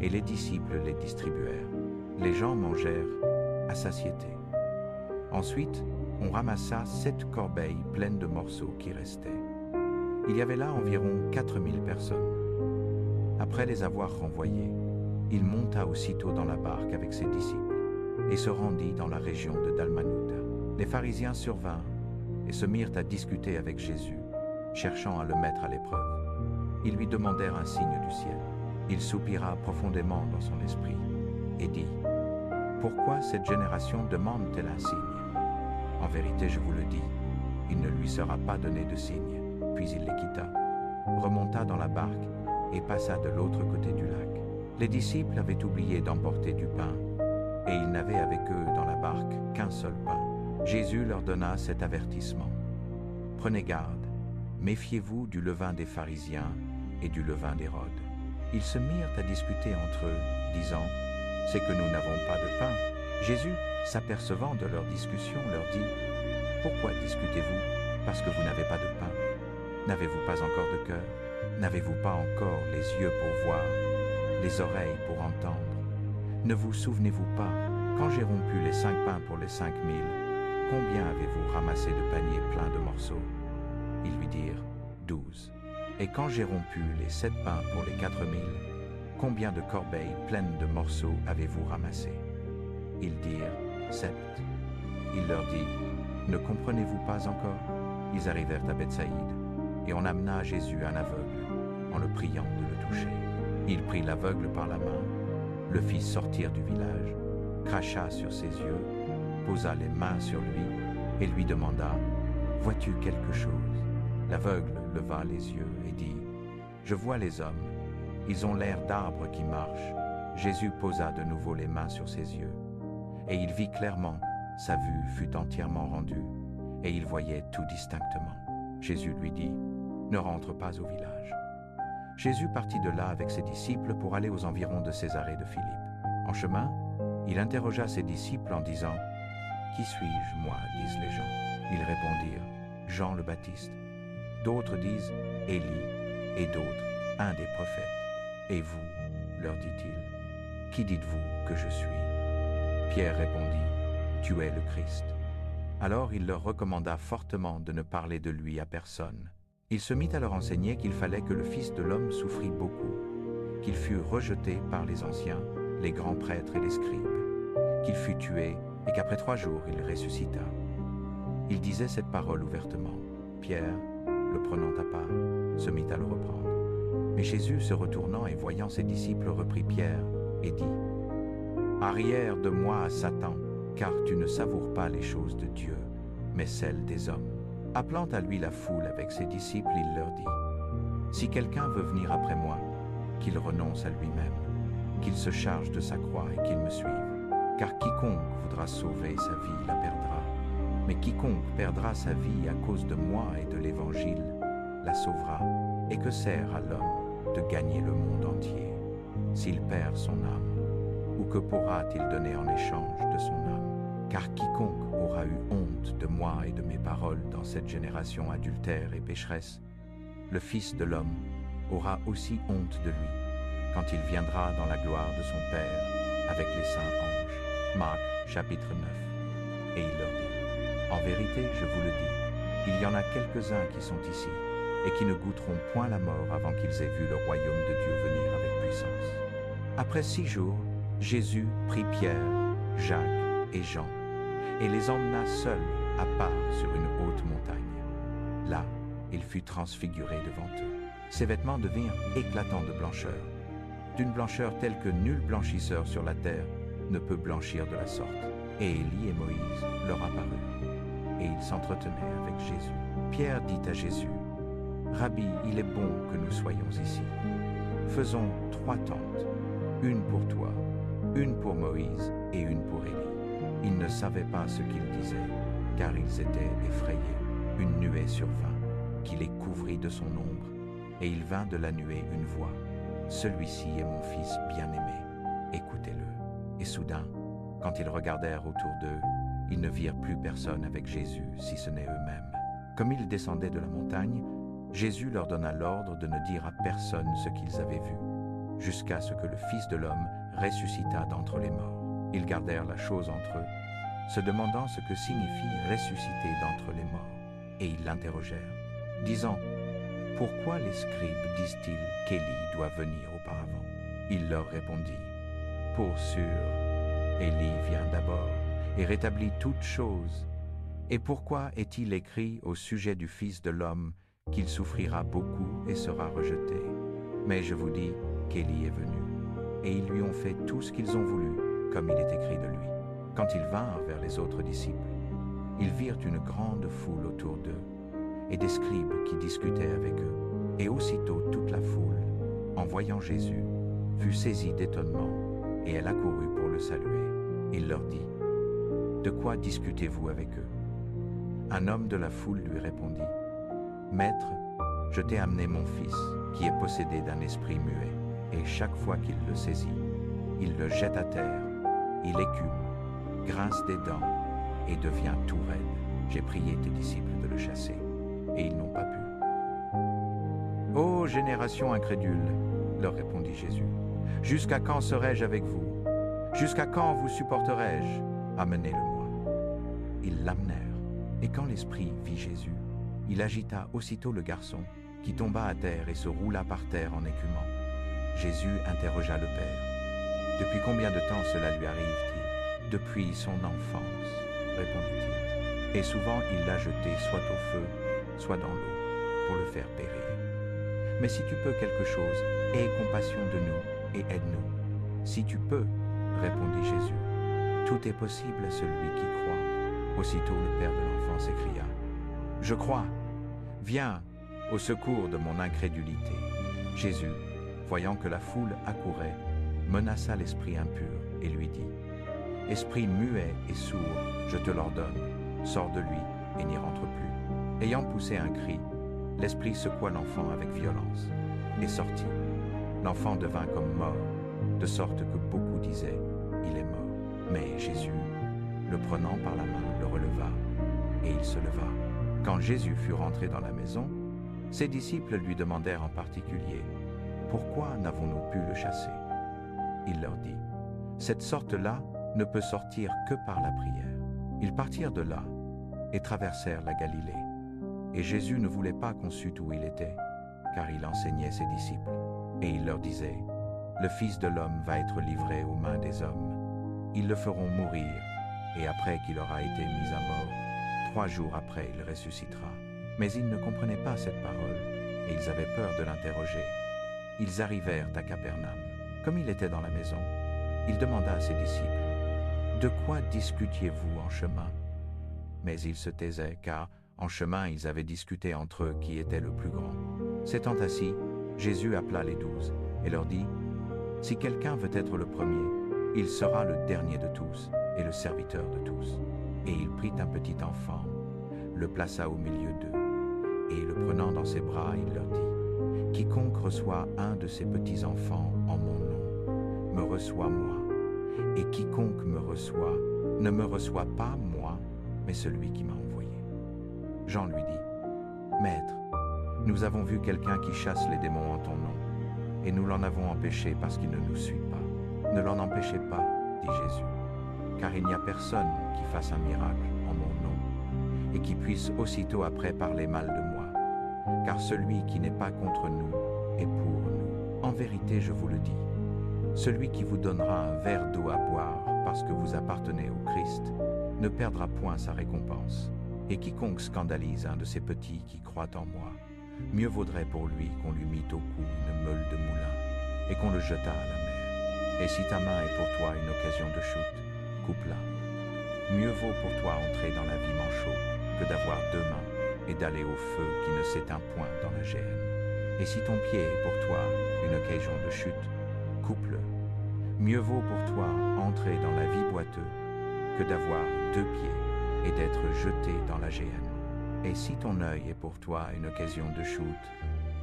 et les disciples les distribuèrent. Les gens mangèrent à satiété. Ensuite, on ramassa 7 corbeilles pleines de morceaux qui restaient. Il y avait là environ 4000 personnes. Après les avoir renvoyés, il monta aussitôt dans la barque avec ses disciples et se rendit dans la région de Dalmanutha. Les pharisiens survinrent et se mirent à discuter avec Jésus, cherchant à le mettre à l'épreuve. Ils lui demandèrent un signe du ciel. Il soupira profondément dans son esprit et dit, « Pourquoi cette génération demande-t-elle un signe? En vérité, je vous le dis, il ne lui sera pas donné de signe. » Puis il les quitta, remonta dans la barque et passa de l'autre côté du lac. Les disciples avaient oublié d'emporter du pain, et ils n'avaient avec eux dans la barque qu'un seul pain. Jésus leur donna cet avertissement. « Prenez garde, méfiez-vous du levain des pharisiens et du levain d'Hérode. » Ils se mirent à discuter entre eux, disant, « C'est que nous n'avons pas de pain. » Jésus, s'apercevant de leur discussion, leur dit, « Pourquoi discutez-vous parce que vous n'avez pas de pain? N'avez-vous pas encore de cœur? N'avez-vous pas encore les yeux pour voir, les oreilles pour entendre? Ne vous souvenez-vous pas, quand j'ai rompu les 5 pains pour les 5000, combien avez-vous ramassé de paniers pleins de morceaux? » Ils lui dirent, 12. Et quand j'ai rompu les 7 pains pour les 4000, combien de corbeilles pleines de morceaux avez-vous ramassé? Ils dirent, 7. Il leur dit, ne comprenez-vous pas encore? Ils arrivèrent à Bethsaïde, et on amena à Jésus un aveugle, en le priant de le toucher. Il prit l'aveugle par la main, le fit sortir du village, cracha sur ses yeux, posa les mains sur lui, et lui demanda, « Vois-tu quelque chose ?» L'aveugle leva les yeux et dit, « Je vois les hommes, ils ont l'air d'arbres qui marchent. » Jésus posa de nouveau les mains sur ses yeux, et il vit clairement, sa vue fut entièrement rendue, et il voyait tout distinctement. Jésus lui dit, « Ne rentre pas au village. » Jésus partit de là avec ses disciples pour aller aux environs de Césarée de Philippe. En chemin, il interrogea ses disciples en disant, « Qui suis-je, moi ?» disent les gens. Ils répondirent, « Jean le Baptiste. D'autres disent, Élie, et d'autres, un des prophètes. Et vous, leur dit-il, qui dites-vous que je suis? » Pierre répondit, « Tu es le Christ. » Alors il leur recommanda fortement de ne parler de lui à personne. Il se mit à leur enseigner qu'il fallait que le Fils de l'homme souffrit beaucoup, qu'il fût rejeté par les anciens, les grands prêtres et les scribes, qu'il fût tué et qu'après 3 jours il ressuscita. Il disait cette parole ouvertement. Pierre, le prenant à part, se mit à le reprendre. Mais Jésus, se retournant et voyant ses disciples, reprit Pierre et dit, « Arrière de moi, Satan, car tu ne savoures pas les choses de Dieu, mais celles des hommes. » Appelant à lui la foule avec ses disciples, il leur dit, « Si quelqu'un veut venir après moi, qu'il renonce à lui-même, qu'il se charge de sa croix et qu'il me suive. Car quiconque voudra sauver sa vie la perdra, mais quiconque perdra sa vie à cause de moi et de l'Évangile la sauvera. Et que sert à l'homme de gagner le monde entier, s'il perd son âme? Ou que pourra-t-il donner en échange de son âme? Car quiconque aura eu honte de moi et de mes paroles dans cette génération adultère et pécheresse, le Fils de l'homme aura aussi honte de lui, quand il viendra dans la gloire de son Père avec les saints anges. Marc, chapitre 9. Et il leur dit, « En vérité, je vous le dis, il y en a quelques-uns qui sont ici, et qui ne goûteront point la mort avant qu'ils aient vu le royaume de Dieu venir avec puissance. » Après 6 jours, Jésus prit Pierre, Jacques et Jean, et les emmena seuls à part sur une haute montagne. Là, il fut transfiguré devant eux. Ses vêtements devinrent éclatants de blancheur, d'une blancheur telle que nul blanchisseur sur la terre ne peut blanchir de la sorte. Et Élie et Moïse leur apparurent, et ils s'entretenaient avec Jésus. Pierre dit à Jésus, « Rabbi, il est bon que nous soyons ici. Faisons 3 tentes, une pour toi, une pour Moïse et une pour Élie. » Ils ne savaient pas ce qu'ils disaient, car ils étaient effrayés. Une nuée survint, qui les couvrit de son ombre, et il vint de la nuée une voix, « Celui-ci est mon fils bien-aimé, écoutez-le. » Et soudain, quand ils regardèrent autour d'eux, ils ne virent plus personne avec Jésus, si ce n'est eux-mêmes. Comme ils descendaient de la montagne, Jésus leur donna l'ordre de ne dire à personne ce qu'ils avaient vu, jusqu'à ce que le Fils de l'homme ressuscitât d'entre les morts. Ils gardèrent la chose entre eux, se demandant ce que signifie ressusciter d'entre les morts. Et ils l'interrogèrent, disant, « Pourquoi les scribes disent-ils qu'Élie doit venir auparavant ?» Il leur répondit, « Pour sûr, Élie vient d'abord et rétablit toutes choses. Et pourquoi est-il écrit au sujet du Fils de l'homme qu'il souffrira beaucoup et sera rejeté? Mais je vous dis qu'Élie est venu, et ils lui ont fait tout ce qu'ils ont voulu, comme il est écrit de lui. » Quand ils vinrent vers les autres disciples, ils virent une grande foule autour d'eux, et des scribes qui discutaient avec eux. Et aussitôt toute la foule, en voyant Jésus, fut saisie d'étonnement, et elle accourut pour le saluer. Il leur dit, « De quoi discutez-vous avec eux ?» Un homme de la foule lui répondit, « Maître, je t'ai amené mon fils, qui est possédé d'un esprit muet, et chaque fois qu'il le saisit, il le jette à terre, il écume, grince des dents, et devient tout raide. J'ai prié tes disciples de le chasser, et ils n'ont pas pu. » « Ô génération incrédule, leur répondit Jésus, « jusqu'à quand serai-je avec vous? Jusqu'à quand vous supporterai-je? Amenez-le-moi. » Ils l'amenèrent, et quand l'esprit vit Jésus, il agita aussitôt le garçon, qui tomba à terre et se roula par terre en écumant. Jésus interrogea le père. « Depuis combien de temps cela lui arrive-t-il? » « Depuis son enfance, répondit-il. Et souvent il l'a jeté soit au feu, soit dans l'eau, pour le faire périr. Mais si tu peux quelque chose, aie compassion de nous et aide-nous. » « Si tu peux, répondit Jésus, tout est possible à celui qui croit. » Aussitôt le père de l'enfant s'écria, « Je crois, viens au secours de mon incrédulité. » Jésus, voyant que la foule accourait, menaça l'esprit impur et lui dit, « Esprit muet et sourd, je te l'ordonne, sors de lui et n'y rentre plus. » Ayant poussé un cri, l'esprit secoua l'enfant avec violence et sortit. L'enfant devint comme mort, de sorte que beaucoup disaient, « Il est mort. » Mais Jésus, le prenant par la main, le releva, et il se leva. Quand Jésus fut rentré dans la maison, ses disciples lui demandèrent en particulier, « Pourquoi n'avons-nous pu le chasser ?» Il leur dit, « Cette sorte-là ne peut sortir que par la prière. » Ils partirent de là et traversèrent la Galilée. Et Jésus ne voulait pas qu'on sût où il était, car il enseignait ses disciples. Et il leur disait, « Le Fils de l'homme va être livré aux mains des hommes. Ils le feront mourir, et après qu'il aura été mis à mort, 3 jours après il ressuscitera. » Mais ils ne comprenaient pas cette parole, et ils avaient peur de l'interroger. Ils arrivèrent à Capernaum. Comme il était dans la maison, il demanda à ses disciples, « De quoi discutiez-vous en chemin ?» Mais ils se taisaient, car en chemin ils avaient discuté entre eux qui était le plus grand. S'étant assis, Jésus appela les 12 et leur dit, « Si quelqu'un veut être le premier, il sera le dernier de tous et le serviteur de tous. » Et il prit un petit enfant, le plaça au milieu d'eux, et le prenant dans ses bras, il leur dit, « Quiconque reçoit un de ces petits enfants en mon nom, me reçoit moi, et quiconque me reçoit, ne me reçoit pas moi, mais celui qui m'a envoyé. » Jean lui dit, « Maître, nous avons vu quelqu'un qui chasse les démons en ton nom, et nous l'en avons empêché parce qu'il ne nous suit pas. » « Ne l'en empêchez pas, dit Jésus, car il n'y a personne qui fasse un miracle en mon nom, et qui puisse aussitôt après parler mal de moi, car celui qui n'est pas contre nous est pour nous. En vérité, je vous le dis, celui qui vous donnera un verre d'eau à boire parce que vous appartenez au Christ ne perdra point sa récompense. Et quiconque scandalise un de ces petits qui croient en moi, Mieux vaudrait pour lui qu'on lui mît au cou une meule de moulin et qu'on le jetât à la mer. Et si ta main est pour toi une occasion de chute, coupe-la. Mieux vaut pour toi entrer dans la vie manchot que d'avoir deux mains et d'aller au feu qui ne s'éteint point dans la géhenne. Et si ton pied est pour toi une occasion de chute, coupe-le. Mieux vaut pour toi entrer dans la vie boiteuse que d'avoir deux pieds et d'être jeté dans la géhenne. Et si ton œil est pour toi une occasion de chute,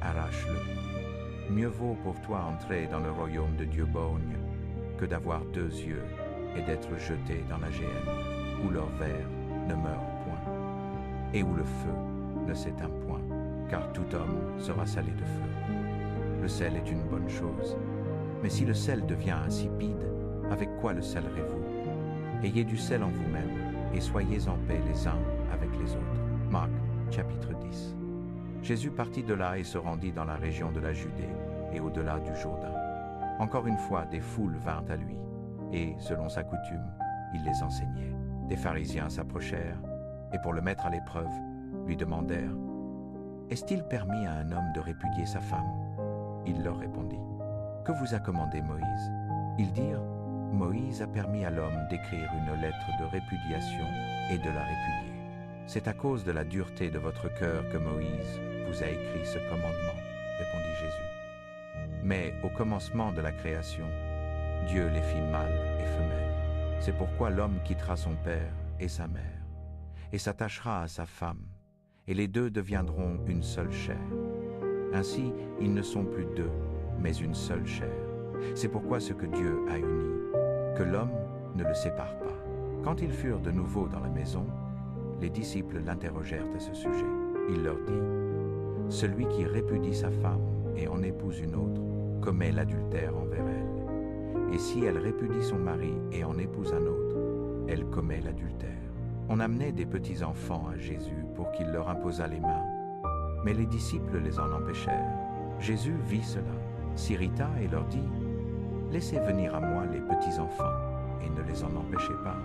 arrache-le. Mieux vaut pour toi entrer dans le royaume de Dieu borgne que d'avoir deux yeux et d'être jeté dans la géhenne, où leur ver ne meurt point, et où le feu ne s'éteint point, car tout homme sera salé de feu. Le sel est une bonne chose, mais si le sel devient insipide, avec quoi le sèlerez-vous? Ayez du sel en vous-même, et soyez en paix les uns avec les autres. Marc, chapitre 10. Jésus partit de là et se rendit dans la région de la Judée et au-delà du Jourdain. Encore une fois, des foules vinrent à lui, et, selon sa coutume, il les enseignait. Des pharisiens s'approchèrent, et pour le mettre à l'épreuve, lui demandèrent « Est-il permis à un homme de répudier sa femme ?» Il leur répondit « Que vous a commandé Moïse ?» Ils dirent « Moïse a permis à l'homme d'écrire une lettre de répudiation et de la répudier. C'est à cause de la dureté de votre cœur que Moïse vous a écrit ce commandement, » répondit Jésus. Mais au commencement de la création, Dieu les fit mâles et femelles. C'est pourquoi l'homme quittera son père et sa mère, et s'attachera à sa femme, et les deux deviendront une seule chair. Ainsi, ils ne sont plus deux, mais une seule chair. C'est pourquoi ce que Dieu a uni, que l'homme ne le sépare pas. Quand ils furent de nouveau dans la maison, les disciples l'interrogèrent à ce sujet. Il leur dit « Celui qui répudie sa femme et en épouse une autre, commet l'adultère envers elle. Et si elle répudie son mari et en épouse un autre, elle commet l'adultère. » On amenait des petits-enfants à Jésus pour qu'il leur imposât les mains, mais les disciples les en empêchèrent. Jésus vit cela, s'irrita et leur dit « Laissez venir à moi les petits-enfants et ne les en empêchez pas,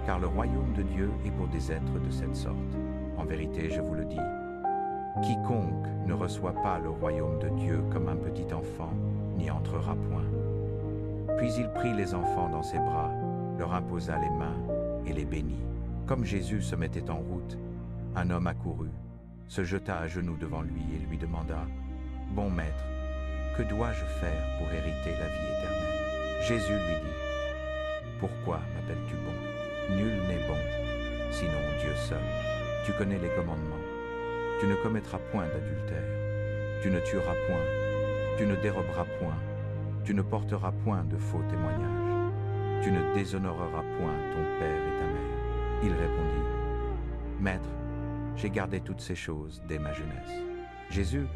car le royaume de Dieu est pour des êtres de cette sorte. En vérité, je vous le dis, quiconque ne reçoit pas le royaume de Dieu comme un petit enfant n'y entrera point. » Puis il prit les enfants dans ses bras, leur imposa les mains et les bénit. Comme Jésus se mettait en route, un homme accourut, se jeta à genoux devant lui et lui demanda « Bon maître, que dois-je faire pour hériter la vie éternelle ?» Jésus lui dit « Pourquoi m'appelles-tu bon? Nul n'est bon, sinon Dieu seul. Tu connais les commandements. Tu ne commettras point d'adultère. Tu ne tueras point. Tu ne déroberas point. Tu ne porteras point de faux témoignages. Tu ne déshonoreras point ton père et ta mère. » Il répondit « Maître, j'ai gardé toutes ces choses dès ma jeunesse. » Jésus,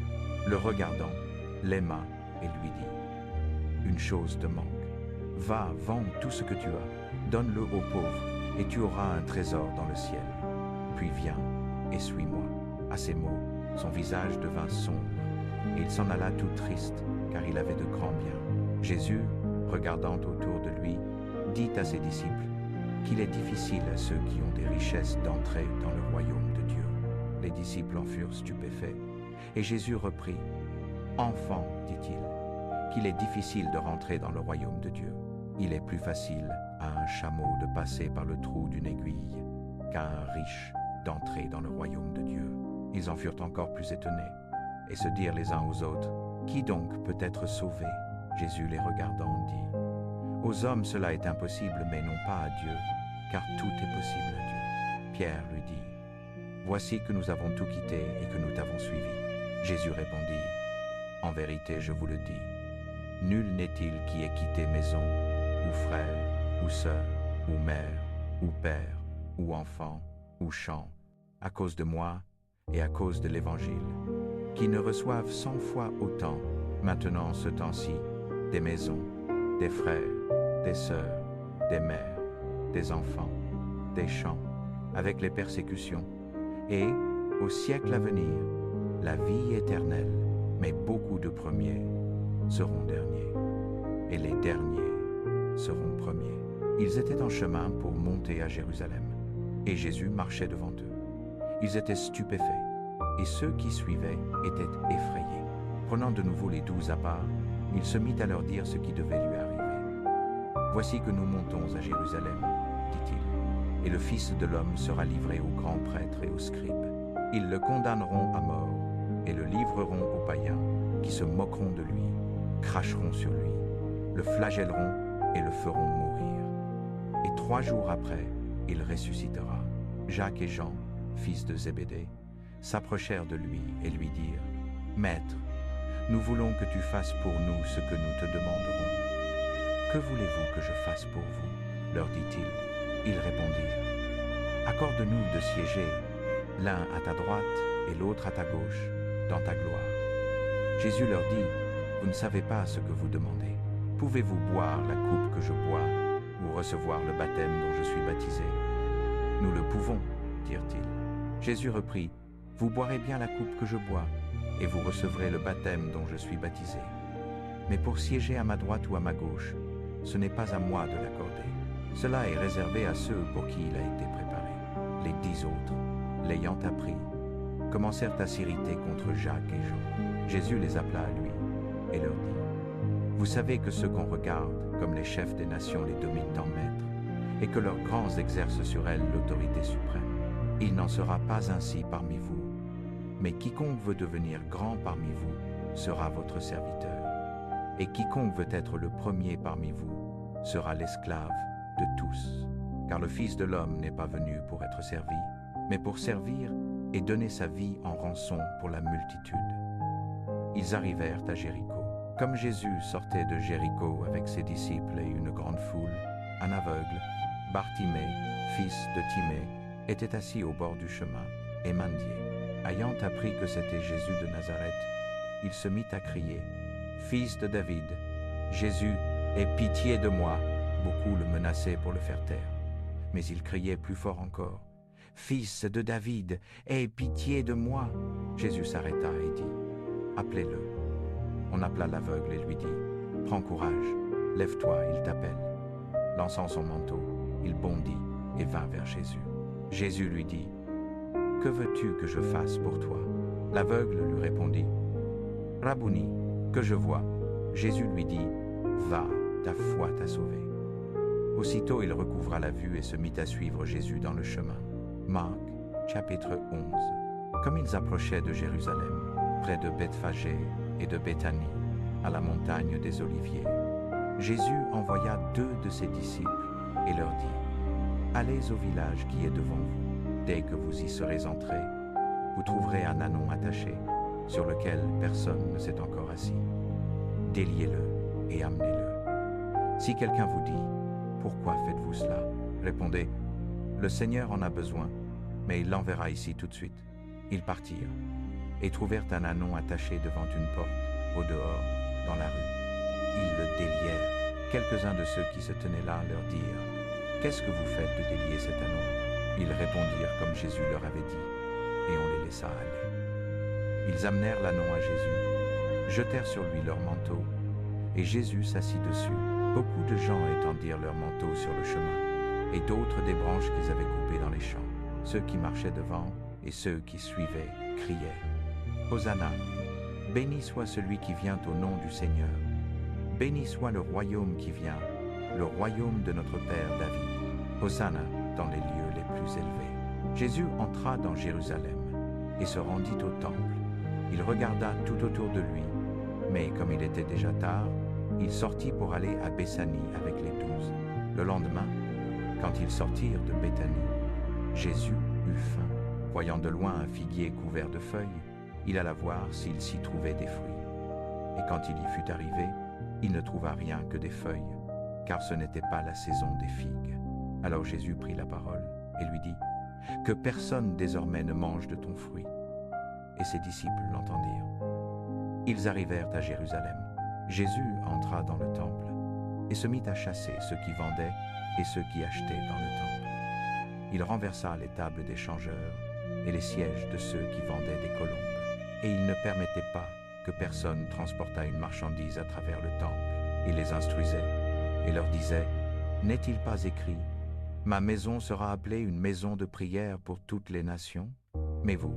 le regardant, l'aima et lui dit « Une chose te manque. Va, vends tout ce que tu as, donne-le aux pauvres, et tu auras un trésor dans le ciel. Puis viens et suis-moi. » À ces mots, son visage devint sombre, et il s'en alla tout triste, car il avait de grands biens. Jésus, regardant autour de lui, dit à ses disciples qu'il est difficile à ceux qui ont des richesses d'entrer dans le royaume de Dieu. Les disciples en furent stupéfaits, et Jésus reprit « Enfants, dit-il, qu'il est difficile de rentrer dans le royaume de Dieu. Il est plus facile à un chameau de passer par le trou d'une aiguille qu'à un riche d'entrer dans le royaume de Dieu. » Ils en furent encore plus étonnés, et se dirent les uns aux autres « Qui donc peut être sauvé ?» Jésus les regardant dit « Aux hommes cela est impossible, mais non pas à Dieu, car tout est possible à Dieu. » Pierre lui dit « Voici que nous avons tout quitté et que nous t'avons suivi. » Jésus répondit « En vérité, je vous le dis, nul n'est-il qui ait quitté maison, ou frère, ou sœur, ou mère, ou père, ou enfant, ou champ, à cause de moi et à cause de l'Évangile, qui ne reçoivent 100 fois autant, maintenant ce temps-ci, des maisons, des frères, des sœurs, des mères, des enfants, des champs, avec les persécutions, et, au siècle à venir, la vie éternelle. Mais beaucoup de premiers seront derniers, et les derniers seront premiers. Ils étaient en chemin pour monter à Jérusalem, et Jésus marchait devant eux. Ils étaient stupéfaits, et ceux qui suivaient étaient effrayés. Prenant de nouveau les 12 à part, il se mit à leur dire ce qui devait lui arriver. « Voici que nous montons à Jérusalem, dit-il, et le Fils de l'homme sera livré aux grands prêtres et aux scribes. Ils le condamneront à mort et le livreront aux païens, qui se moqueront de lui, cracheront sur lui, le flagelleront et le feront mourir. Et 3 jours après, il ressuscitera. » Jacques et Jean, fils de Zébédée, s'approchèrent de lui et lui dirent « Maître, nous voulons que tu fasses pour nous ce que nous te demanderons. »« Que voulez-vous que je fasse pour vous ?» leur dit-il. Ils répondirent « Accorde-nous de siéger, l'un à ta droite et l'autre à ta gauche, dans ta gloire. » Jésus leur dit « Vous ne savez pas ce que vous demandez. Pouvez-vous boire la coupe que je bois ou recevoir le baptême dont je suis baptisé ?» « Nous le pouvons, dirent-ils. Jésus reprit « Vous boirez bien la coupe que je bois, et vous recevrez le baptême dont je suis baptisé. Mais pour siéger à ma droite ou à ma gauche, ce n'est pas à moi de l'accorder. Cela est réservé à ceux pour qui il a été préparé. » Les 10 autres, l'ayant appris, commencèrent à s'irriter contre Jacques et Jean. Jésus les appela à lui et leur dit « Vous savez que ceux qu'on regarde comme les chefs des nations les dominent en maître, et que leurs grands exercent sur elles l'autorité suprême. Il n'en sera pas ainsi parmi vous, mais quiconque veut devenir grand parmi vous sera votre serviteur, et quiconque veut être le premier parmi vous sera l'esclave de tous. Car le Fils de l'homme n'est pas venu pour être servi, mais pour servir et donner sa vie en rançon pour la multitude. » Ils arrivèrent à Jéricho. Comme Jésus sortait de Jéricho avec ses disciples et une grande foule, un aveugle, Bartimée, fils de Timée, était assis au bord du chemin et mendiait. Ayant appris que c'était Jésus de Nazareth, il se mit à crier « Fils de David, Jésus, aie pitié de moi !» Beaucoup le menaçaient pour le faire taire. Mais il criait plus fort encore « Fils de David, aie pitié de moi !» Jésus s'arrêta et dit « Appelez-le. » On appela l'aveugle et lui dit « Prends courage, lève-toi, il t'appelle. » Lançant son manteau, il bondit et vint vers Jésus. Jésus lui dit « Que veux-tu que je fasse pour toi ?» L'aveugle lui répondit « Rabouni, que je vois. » Jésus lui dit « Va, ta foi t'a sauvé. » Aussitôt il recouvra la vue et se mit à suivre Jésus dans le chemin. Marc, chapitre 11. Comme ils approchaient de Jérusalem, près de Bethphagée et de Béthanie, à la montagne des Oliviers, Jésus envoya 2 de ses disciples et leur dit « Allez au village qui est devant vous. Dès que vous y serez entrés, vous trouverez un ânon attaché, sur lequel personne ne s'est encore assis. Déliez-le et amenez-le. Si quelqu'un vous dit « Pourquoi faites-vous cela ?» Répondez « Le Seigneur en a besoin, mais il l'enverra ici tout de suite. » Ils partirent et trouvèrent un ânon attaché devant une porte, au dehors, dans la rue. Ils le délièrent. Quelques-uns de ceux qui se tenaient là leur dirent « Qu'est-ce que vous faites de délier cet ânon ?» Ils répondirent comme Jésus leur avait dit, et on les laissa aller. Ils amenèrent l'ânon à Jésus, jetèrent sur lui leur manteau, et Jésus s'assit dessus. Beaucoup de gens étendirent leurs manteaux sur le chemin, et d'autres des branches qu'ils avaient coupées dans les champs. Ceux qui marchaient devant et ceux qui suivaient criaient « Hosanna, béni soit celui qui vient au nom du Seigneur. Béni soit le royaume qui vient, le royaume de notre Père David. Hosanna dans les lieux les plus élevés. » Jésus entra dans Jérusalem et se rendit au temple. Il regarda tout autour de lui, mais comme il était déjà tard, il sortit pour aller à Béthanie avec les 12. Le lendemain, quand ils sortirent de Béthanie, Jésus eut faim. Voyant de loin un figuier couvert de feuilles, il alla voir s'il s'y trouvait des fruits. Et quand il y fut arrivé, il ne trouva rien que des feuilles, car ce n'était pas la saison des figues. Alors Jésus prit la parole et lui dit « Que personne désormais ne mange de ton fruit. » Et ses disciples l'entendirent. Ils arrivèrent à Jérusalem. Jésus entra dans le temple et se mit à chasser ceux qui vendaient et ceux qui achetaient dans le temple. Il renversa les tables des changeurs et les sièges de ceux qui vendaient des colombes. Et il ne permettait pas que personne transportât une marchandise à travers le temple. Il les instruisait et leur disait « N'est-il pas écrit, ma maison sera appelée une maison de prière pour toutes les nations ? Mais vous,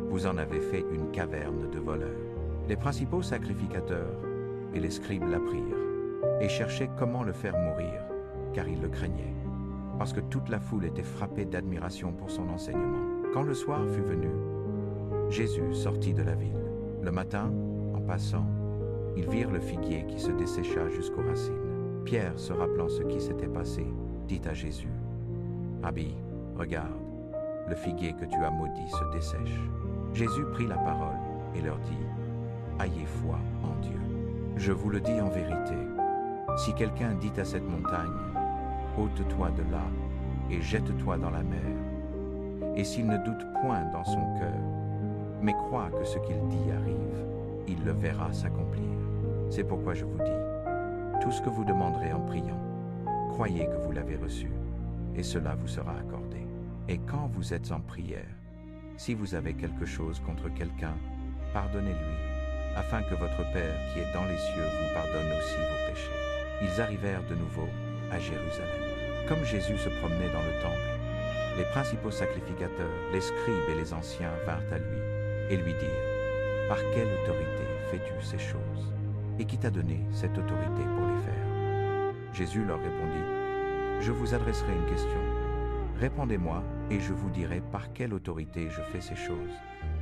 vous en avez fait une caverne de voleurs. Les principaux sacrificateurs et les scribes l'apprirent et cherchaient comment le faire mourir, car ils le craignaient, parce que toute la foule était frappée d'admiration pour son enseignement. Quand le soir fut venu, Jésus sortit de la ville. Le matin, en passant, ils virent le figuier qui se dessécha jusqu'aux racines. Pierre, se rappelant ce qui s'était passé, dit à Jésus, « Rabbi, regarde, le figuier que tu as maudit se dessèche. » Jésus prit la parole et leur dit, « Ayez foi en Dieu. Je vous le dis en vérité, si quelqu'un dit à cette montagne, « Ôte-toi de là et jette-toi dans la mer », et s'il ne doute point dans son cœur, mais croit que ce qu'il dit arrive, il le verra s'accomplir. C'est pourquoi je vous dis, tout ce que vous demanderez en priant, croyez que vous l'avez reçu, et cela vous sera accordé. Et quand vous êtes en prière, si vous avez quelque chose contre quelqu'un, pardonnez-lui, afin que votre Père qui est dans les cieux vous pardonne aussi vos péchés. Ils arrivèrent de nouveau à Jérusalem. Comme Jésus se promenait dans le temple, les principaux sacrificateurs, les scribes et les anciens vinrent à lui et lui dirent, « Par quelle autorité fais-tu ces choses? Et qui t'a donné cette autorité pour les faire ?» Jésus leur répondit, « Je vous adresserai une question. Répondez-moi, et je vous dirai par quelle autorité je fais ces choses.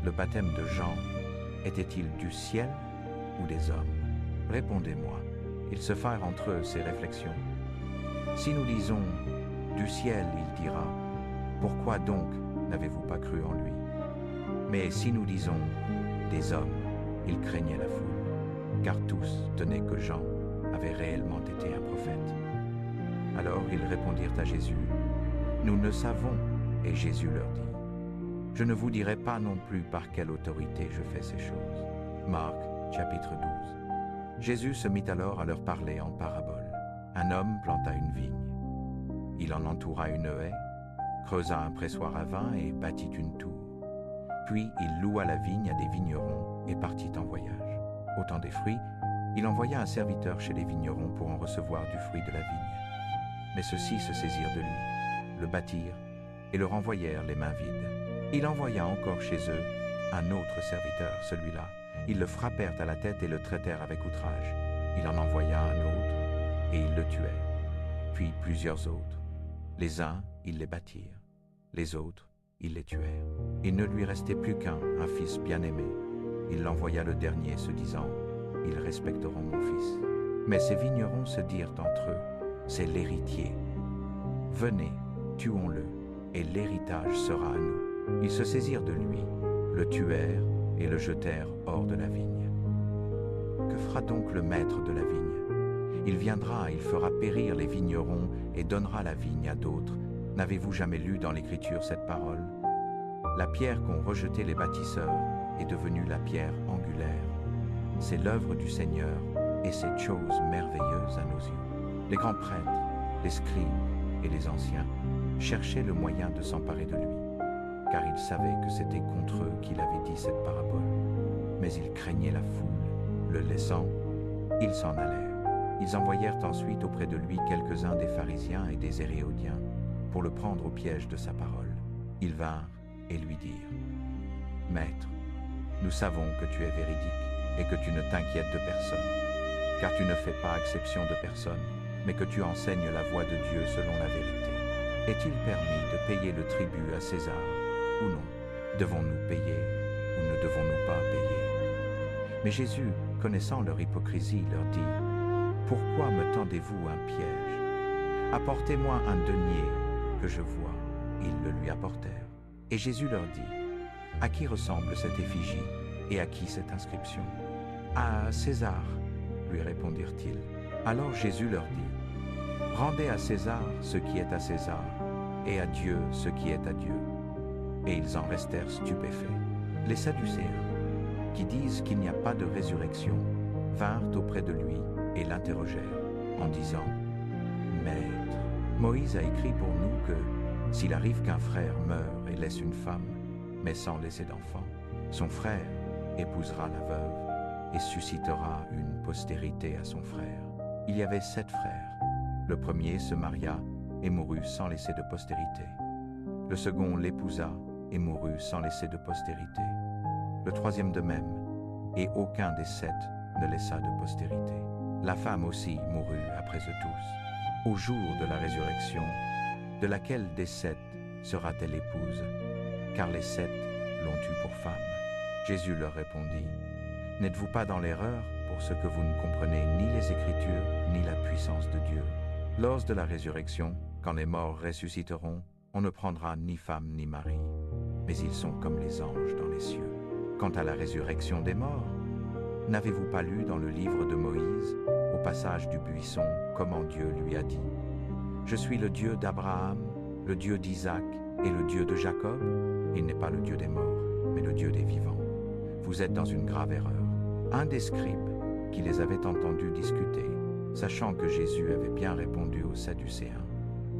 Le baptême de Jean était-il du ciel ou des hommes? Répondez-moi. » Ils se firent entre eux ces réflexions. Si nous disons du ciel, il dira, pourquoi donc n'avez-vous pas cru en lui? Mais si nous disons des hommes, il craignait la foule, car tous tenaient que Jean avait réellement été un prophète. Alors ils répondirent à Jésus, nous ne savons, et Jésus leur dit, je ne vous dirai pas non plus par quelle autorité je fais ces choses. Marc, chapitre 12. Jésus se mit alors à leur parler en parabole. Un homme planta une vigne. Il en entoura une haie, creusa un pressoir à vin et bâtit une tour. Puis il loua la vigne à des vignerons et partit en voyage. Au temps des fruits, il envoya un serviteur chez les vignerons pour en recevoir du fruit de la vigne. Mais ceux-ci se saisirent de lui, le battirent et le renvoyèrent les mains vides. Il envoya encore chez eux un autre serviteur, celui-là. Ils le frappèrent à la tête et le traitèrent avec outrage. Il en envoya un autre et ils le tuèrent. Puis plusieurs autres. Les uns, ils les battirent. Les autres, ils les tuèrent. Il ne lui restait plus qu'un fils bien-aimé. Il l'envoya le dernier, se disant, « Ils respecteront mon fils. » Mais ces vignerons se dirent entre eux, « C'est l'héritier. Venez, tuons-le, et l'héritage sera à nous. » Ils se saisirent de lui, le tuèrent et le jetèrent hors de la vigne. Que fera donc le maître de la vigne? Il viendra, il fera périr les vignerons et donnera la vigne à d'autres. N'avez-vous jamais lu dans l'Écriture cette parole? La pierre qu'ont rejetée les bâtisseurs est devenue la pierre angulaire. C'est l'œuvre du Seigneur et cette chose merveilleuse à nos yeux. Les grands prêtres, les scribes et les anciens cherchaient le moyen de s'emparer de lui, car ils savaient que c'était contre eux qu'il avait dit cette parabole. Mais ils craignaient la foule. Le laissant, ils s'en allèrent. Ils envoyèrent ensuite auprès de lui quelques-uns des pharisiens et des héréodiens pour le prendre au piège de sa parole. Ils vinrent et lui dirent, « Maître, nous savons que tu es véridique et que tu ne t'inquiètes de personne, car tu ne fais pas exception de personne, mais que tu enseignes la voie de Dieu selon la vérité. Est-il permis de payer le tribut à César ou non? Devons-nous payer ou ne devons-nous pas payer? » Mais Jésus, connaissant leur hypocrisie, leur dit, « Pourquoi me tendez-vous un piège? Apportez-moi un denier que je vois. » Ils le lui apportèrent. Et Jésus leur dit, « À qui ressemble cette effigie et à qui cette inscription? » « À César, lui répondirent-ils. Alors Jésus leur dit, « Rendez à César ce qui est à César, et à Dieu ce qui est à Dieu. » Et ils en restèrent stupéfaits. Les Sadducéens, qui disent qu'il n'y a pas de résurrection, vinrent auprès de lui et l'interrogèrent, en disant, « Maître, Moïse a écrit pour nous que, s'il arrive qu'un frère meure et laisse une femme, mais sans laisser d'enfant, son frère épousera la veuve et suscitera une postérité à son frère. Il y avait 7 frères. Le premier se maria et mourut sans laisser de postérité. Le second l'épousa et mourut sans laisser de postérité. le troisième de même, et aucun des 7 ne laissa de postérité. La femme aussi mourut après eux tous. Au jour de la résurrection, de laquelle des 7 sera-t-elle épouse? Car les 7 l'ont eue pour femme. Jésus leur répondit, « N'êtes-vous pas dans l'erreur pour ce que vous ne comprenez ni les Écritures, ni la puissance de Dieu? Lors de la résurrection, quand les morts ressusciteront, on ne prendra ni femme ni mari, mais ils sont comme les anges dans les cieux. Quant à la résurrection des morts, n'avez-vous pas lu dans le livre de Moïse, au passage du buisson, comment Dieu lui a dit, « Je suis le Dieu d'Abraham, le Dieu d'Isaac et le Dieu de Jacob ?» Il n'est pas le Dieu des morts, mais le Dieu des vivants. Vous êtes dans une grave erreur. Un des scribes, qui les avait entendus discuter, sachant que Jésus avait bien répondu aux Sadducéens,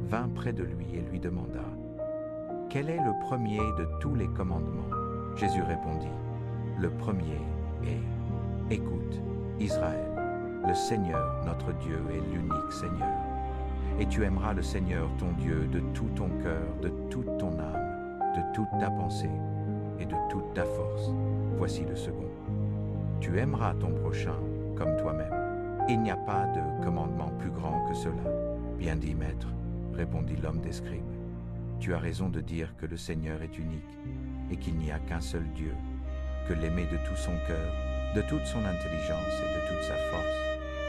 vint près de lui et lui demanda, « Quel est le premier de tous les commandements ?» Jésus répondit, « Le premier est, écoute, Israël, le Seigneur notre Dieu est l'unique Seigneur. Et tu aimeras le Seigneur ton Dieu de tout ton cœur, de toute ton âme, de toute ta pensée et de toute ta force. Voici le second. Tu aimeras ton prochain comme toi-même. Il n'y a pas de commandement plus grand que cela. » Bien dit, maître, répondit l'homme des scribes. Tu as raison de dire que le Seigneur est unique et qu'il n'y a qu'un seul Dieu, que l'aimer de tout son cœur, de toute son intelligence et de toute sa force,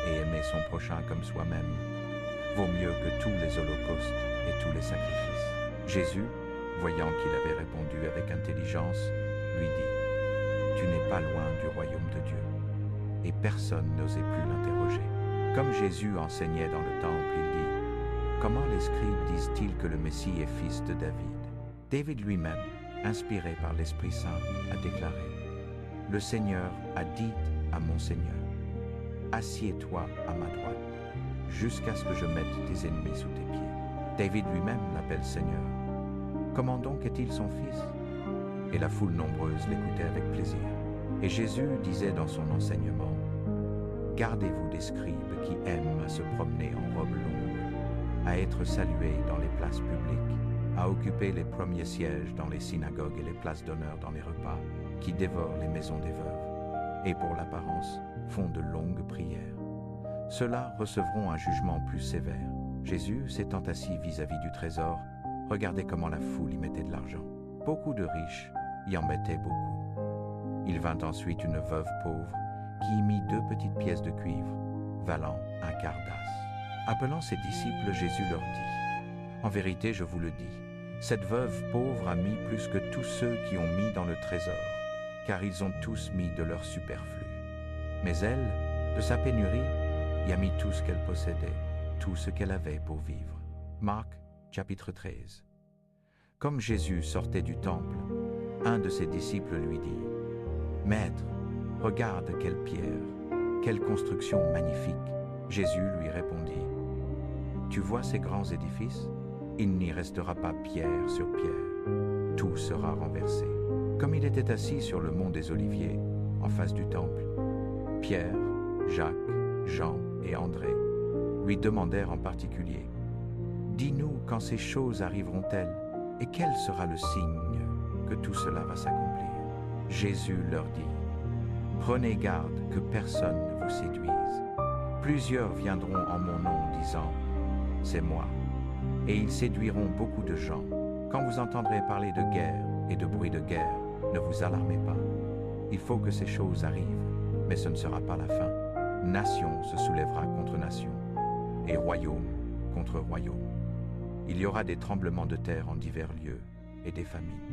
et aimer son prochain comme soi-même, vaut mieux que tous les holocaustes et tous les sacrifices. Jésus, voyant qu'il avait répondu avec intelligence, lui dit, « Tu n'es pas loin du royaume de Dieu. » Et personne n'osait plus l'interroger. Comme Jésus enseignait dans le temple, il dit, « Comment les scribes disent-ils que le Messie est fils de David ?» David lui-même, inspiré par l'Esprit Saint, a déclaré, « Le Seigneur a dit à mon Seigneur, assieds-toi à ma droite, jusqu'à ce que je mette tes ennemis sous tes pieds. » David lui-même l'appelle Seigneur. Comment donc est-il son fils? Et la foule nombreuse l'écoutait avec plaisir. Et Jésus disait dans son enseignement, « Gardez-vous des scribes qui aiment à se promener en robe longue, à être salués dans les places publiques, à occuper les premiers sièges dans les synagogues et les places d'honneur dans les repas, qui dévorent les maisons des veuves, et pour l'apparence font de longues prières. Ceux-là recevront un jugement plus sévère. » Jésus, s'étant assis vis-à-vis du trésor, regardait comment la foule y mettait de l'argent. Beaucoup de riches y en mettaient beaucoup. Il vint ensuite une veuve pauvre qui y mit 2 petites pièces de cuivre, valant un quart d'as. Appelant ses disciples, Jésus leur dit, « En vérité, je vous le dis, cette veuve pauvre a mis plus que tous ceux qui ont mis dans le trésor, car ils ont tous mis de leur superflu. Mais elle, de sa pénurie, y a mis tout ce qu'elle possédait, tout ce qu'elle avait pour vivre. » Marc, chapitre 13. Comme Jésus sortait du temple, un de ses disciples lui dit, « Maître, regarde quelle pierre, quelle construction magnifique. » Jésus lui répondit, « Tu vois ces grands édifices? Il n'y restera pas pierre sur pierre. Tout sera renversé. » Comme il était assis sur le mont des Oliviers, en face du temple, Pierre, Jacques, Jean et André lui demandèrent en particulier, « Dis-nous quand ces choses arriveront-elles, et quel sera le signe que tout cela va s'accomplir? » Jésus leur dit, « Prenez garde que personne ne vous séduise. Plusieurs viendront en mon nom disant, « C'est moi », et ils séduiront beaucoup de gens. Quand vous entendrez parler de guerre et de bruit de guerre, ne vous alarmez pas. Il faut que ces choses arrivent, mais ce ne sera pas la fin. Nation se soulèvera contre nation, et royaume contre royaume. Il y aura des tremblements de terre en divers lieux et des famines.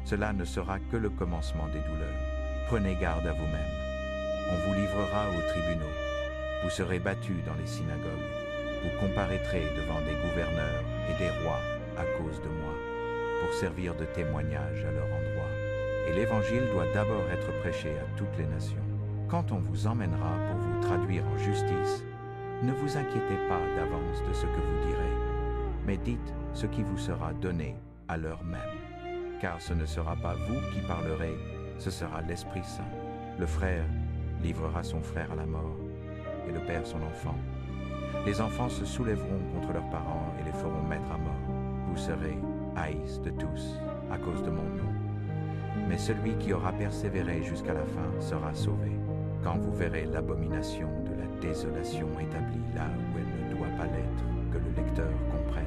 Cela ne sera que le commencement des douleurs. Prenez garde à vous-même. On vous livrera aux tribunaux. Vous serez battus dans les synagogues. Vous comparaîtrez devant des gouverneurs et des rois à cause de moi, pour servir de témoignage à leur endroit. Et l'évangile doit d'abord être prêché à toutes les nations. Quand on vous emmènera pour vous traduire en justice, ne vous inquiétez pas d'avance de ce que vous direz, mais dites ce qui vous sera donné à l'heure même. Car ce ne sera pas vous qui parlerez, ce sera l'Esprit Saint. Le frère livrera son frère à la mort, et le père son enfant. Les enfants se soulèveront contre leurs parents et les feront mettre à mort. Vous serez haïs de tous à cause de mon nom. mais celui qui aura persévéré jusqu'à la fin sera sauvé. Quand vous verrez l'abomination de la désolation établie là où elle ne doit pas l'être, que le lecteur comprenne.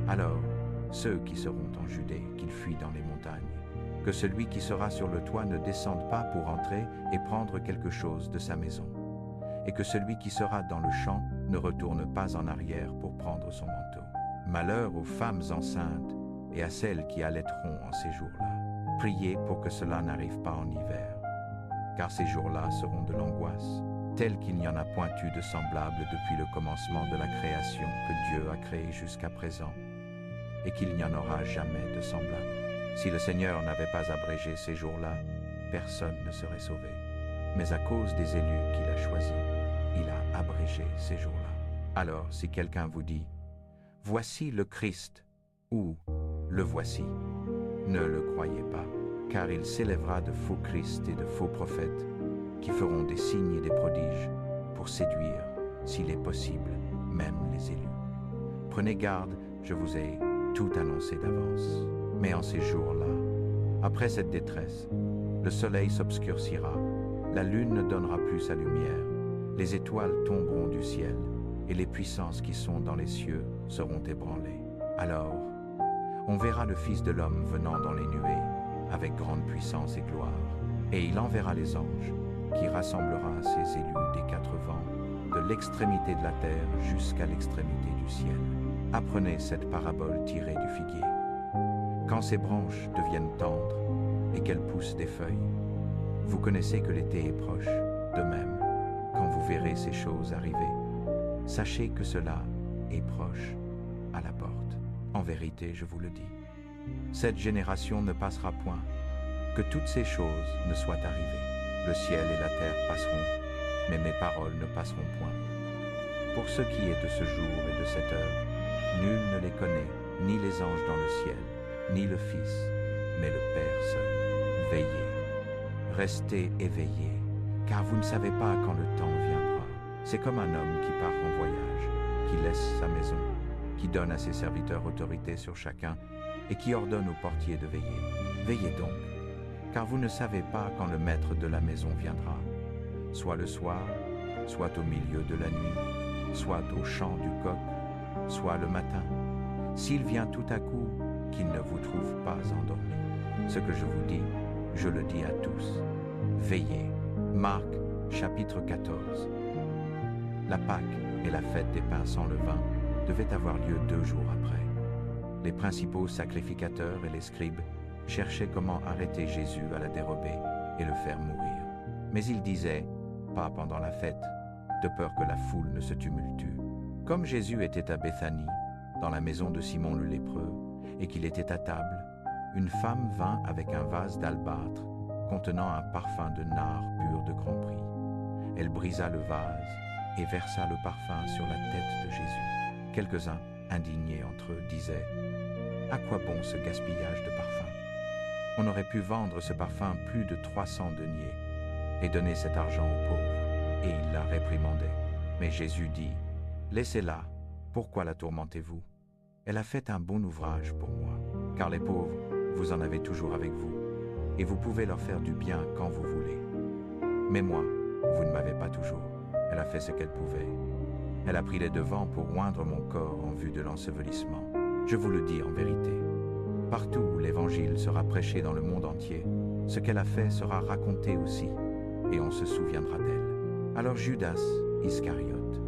Alors, ceux qui seront en Judée, qu'ils fuient dans les montagnes, que celui qui sera sur le toit ne descende pas pour entrer et prendre quelque chose de sa maison, et que celui qui sera dans le champ ne retourne pas en arrière pour prendre son manteau. Malheur aux femmes enceintes et à celles qui allaiteront en ces jours-là. Priez pour que cela n'arrive pas en hiver, car ces jours-là seront de l'angoisse, tel qu'il n'y en a point eu de semblable depuis le commencement de la création que Dieu a créée jusqu'à présent, et qu'il n'y en aura jamais de semblable. Si le Seigneur n'avait pas abrégé ces jours-là, personne ne serait sauvé. Mais à cause des élus qu'il a choisis, il a abrégé ces jours-là. Alors, si quelqu'un vous dit « Voici le Christ » ou « Le voici », ne le croyez pas, car il s'élèvera de faux Christ et de faux prophètes qui feront des signes et des prodiges pour séduire, s'il est possible, même les élus. Prenez garde, je vous ai tout annoncé d'avance. Mais en ces jours-là, après cette détresse, le soleil s'obscurcira, la lune ne donnera plus sa lumière, les étoiles tomberont du ciel, et les puissances qui sont dans les cieux seront ébranlées. Alors, on verra le Fils de l'homme venant dans les nuées, avec grande puissance et gloire, et il enverra les anges, qui rassemblera ses élus des quatre vents, de l'extrémité de la terre jusqu'à l'extrémité du ciel. Apprenez cette parabole tirée du figuier. Quand ses branches deviennent tendres et qu'elles poussent des feuilles, vous connaissez que l'été est proche. De même, quand vous verrez ces choses arriver, sachez que cela est proche, à la porte. En vérité, je vous le dis, cette génération ne passera point, que toutes ces choses ne soient arrivées. Le ciel et la terre passeront, mais mes paroles ne passeront point. Pour ce qui est de ce jour et de cette heure, nul ne les connaît, ni les anges dans le ciel, ni le Fils, mais le Père seul. Veillez, restez éveillés, car vous ne savez pas quand le temps viendra. C'est comme un homme qui part en voyage, qui laisse sa maison, qui donne à ses serviteurs autorité sur chacun et qui ordonne au portier de veiller. Veillez donc, car vous ne savez pas quand le maître de la maison viendra, soit le soir, soit au milieu de la nuit, soit au chant du coq, soit le matin. S'il vient tout à coup, qu'il ne vous trouve pas endormi. Ce que je vous dis, je le dis à tous. Veillez. Marc, chapitre 14. La Pâque et la fête des pains sans levain devaient avoir lieu 2 jours après. Les principaux sacrificateurs et les scribes cherchaient comment arrêter Jésus à la dérobée et le faire mourir. Mais ils disaient, pas pendant la fête, de peur que la foule ne se tumultue. Comme Jésus était à Béthanie, dans la maison de Simon le lépreux, et qu'il était à table, une femme vint avec un vase d'albâtre contenant un parfum de nard pur de grand prix. Elle brisa le vase et versa le parfum sur la tête de Jésus. Quelques-uns, indignés entre eux, disaient « À quoi bon ce gaspillage de parfum? On aurait pu vendre ce parfum plus de 300 deniers et donner cet argent aux pauvres. » Et il la réprimandait. Mais Jésus dit « Laissez-la, pourquoi la tourmentez-vous? Elle a fait un bon ouvrage pour moi, car les pauvres, vous en avez toujours avec vous, et vous pouvez leur faire du bien quand vous voulez. Mais moi, vous ne m'avez pas toujours. Elle a fait ce qu'elle pouvait. Elle a pris les devants pour oindre mon corps en vue de l'ensevelissement. Je vous le dis en vérité. Partout où l'évangile sera prêché dans le monde entier, ce qu'elle a fait sera raconté aussi, et on se souviendra d'elle. Alors Judas Iscariote,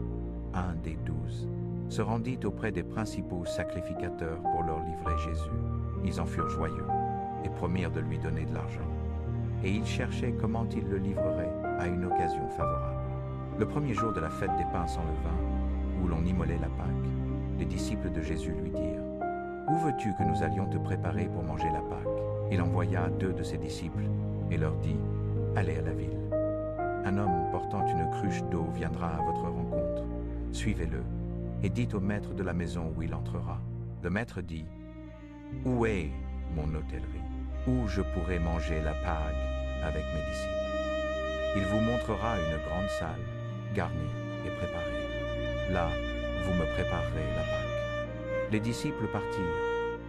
un des 12, se rendit auprès des principaux sacrificateurs pour leur livrer Jésus. Ils en furent joyeux et promirent de lui donner de l'argent. Et ils cherchaient comment ils le livreraient à une occasion favorable. Le premier jour de la fête des pains sans levain, où l'on immolait la Pâque, les disciples de Jésus lui dirent « Où veux-tu que nous allions te préparer pour manger la Pâque ?» Il envoya 2 de ses disciples et leur dit « Allez à la ville. Un homme portant une cruche d'eau viendra à votre rencontre. Suivez-le et dites au maître de la maison où il entrera. » Le maître dit « Où est mon hôtellerie, où je pourrai manger la Pâque avec mes disciples? Il vous montrera une grande salle, garnie et préparée. Là, vous me préparerez la Pâque. » Les disciples partirent,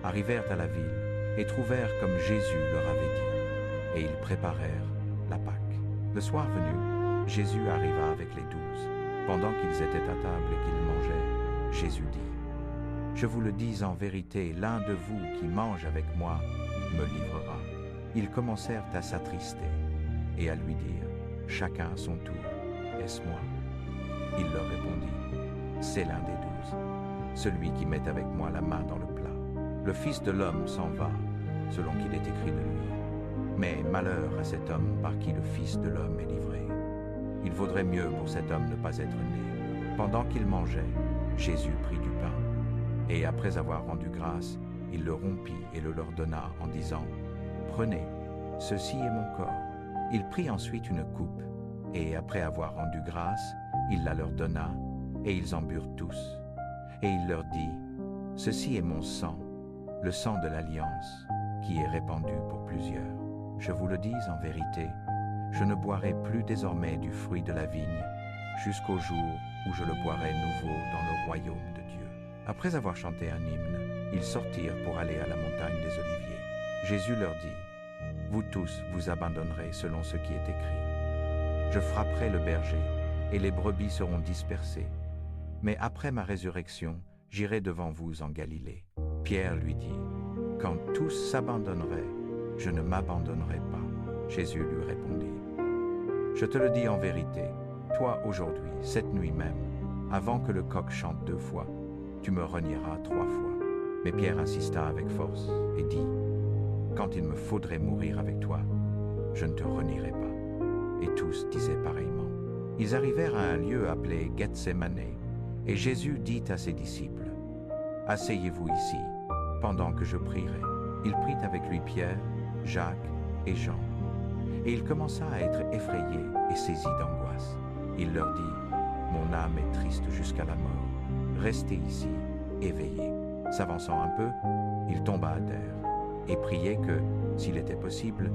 arrivèrent à la ville et trouvèrent comme Jésus leur avait dit, et ils préparèrent la Pâque. Le soir venu, Jésus arriva avec les 12. Pendant qu'ils étaient à table et qu'ils mangeaient, Jésus dit, « Je vous le dis en vérité, l'un de vous qui mange avec moi me livrera. » Ils commencèrent à s'attrister et à lui dire, chacun à son tour, « Est-ce moi ?» Il leur répondit, « C'est l'un des 12, celui qui met avec moi la main dans le plat. Le Fils de l'homme s'en va, selon qu'il est écrit de lui. Mais malheur à cet homme par qui le Fils de l'homme est livré. Il vaudrait mieux pour cet homme ne pas être né. » Pendant qu'il mangeait, Jésus prit du pain, et après avoir rendu grâce, il le rompit et le leur donna en disant, « Prenez, ceci est mon corps. » Il prit ensuite une coupe, et après avoir rendu grâce, il la leur donna, et ils en burent tous. Et il leur dit, « Ceci est mon sang, le sang de l'alliance, qui est répandu pour plusieurs. Je vous le dis en vérité, je ne boirai plus désormais du fruit de la vigne, jusqu'au jour où je le boirai nouveau dans le royaume de Dieu. » Après avoir chanté un hymne, ils sortirent pour aller à la montagne des Oliviers. Jésus leur dit, « Vous tous vous abandonnerez selon ce qui est écrit. Je frapperai le berger, et les brebis seront dispersées. Mais après ma résurrection, j'irai devant vous en Galilée. » Pierre lui dit, « Quand tous s'abandonneraient, je ne m'abandonnerai pas. » Jésus lui répondit, « Je te le dis en vérité, toi aujourd'hui, cette nuit même, avant que le coq chante 2 fois, tu me renieras 3 fois. » Mais Pierre insista avec force et dit, « Quand il me faudrait mourir avec toi, je ne te renierai pas. » Et tous disaient pareillement. Ils arrivèrent à un lieu appelé Gethsémane, et Jésus dit à ses disciples, « Asseyez-vous ici, pendant que je prierai. » Il prit avec lui Pierre, Jacques et Jean. Et il commença à être effrayé et saisi d'angoisse. Il leur dit, « Mon âme est triste jusqu'à la mort. Restez ici, éveillés. » S'avançant un peu, il tomba à terre et priait que, s'il était possible,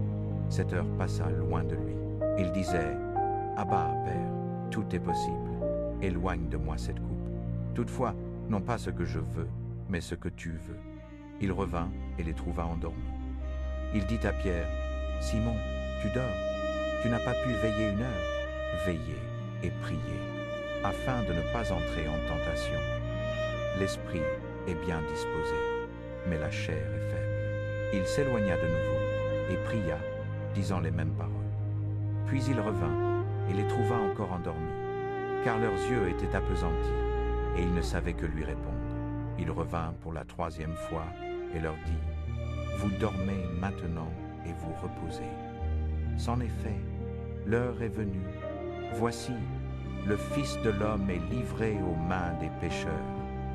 cette heure passât loin de lui. Il disait, « Abba, Père, tout est possible. Éloigne de moi cette coupe. Toutefois, non pas ce que je veux, mais ce que tu veux. » Il revint et les trouva endormis. Il dit à Pierre, « Simon, tu dors, tu n'as pas pu veiller 1 heure. Veillez et priez, afin de ne pas entrer en tentation. L'esprit est bien disposé, mais la chair est faible. » Il s'éloigna de nouveau et pria, disant les mêmes paroles. Puis il revint et les trouva encore endormis, car leurs yeux étaient appesantis, et ils ne savaient que lui répondre. Il revint pour la 3e fois et leur dit, « Vous dormez maintenant et vous reposez. C'en est fait, l'heure est venue. Voici, le Fils de l'homme est livré aux mains des pécheurs.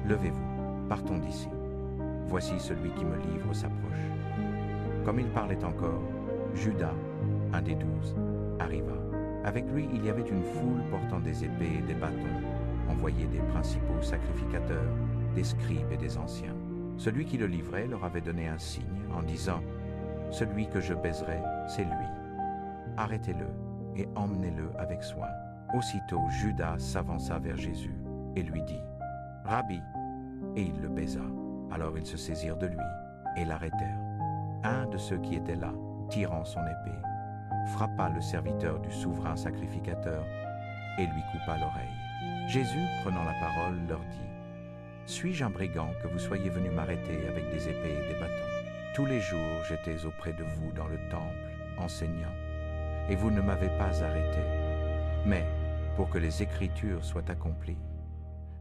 Levez-vous, partons d'ici. Voici celui qui me livre s'approche. » Comme il parlait encore, Judas, un des 12, arriva. Avec lui, il y avait une foule portant des épées et des bâtons, envoyés des principaux sacrificateurs, des scribes et des anciens. Celui qui le livrait leur avait donné un signe en disant, « Celui que je baiserai, c'est lui. Arrêtez-le et emmenez-le avec soin. » Aussitôt Judas s'avança vers Jésus et lui dit, « Rabbi !» Et il le baisa. Alors ils se saisirent de lui et l'arrêtèrent. Un de ceux qui étaient là, tirant son épée, frappa le serviteur du souverain sacrificateur et lui coupa l'oreille. Jésus, prenant la parole, leur dit, « Suis-je un brigand que vous soyez venu m'arrêter avec des épées et des bâtons? Tous les jours j'étais auprès de vous dans le temple, enseignant, et vous ne m'avez pas arrêté. Mais, pour que les Écritures soient accomplies. »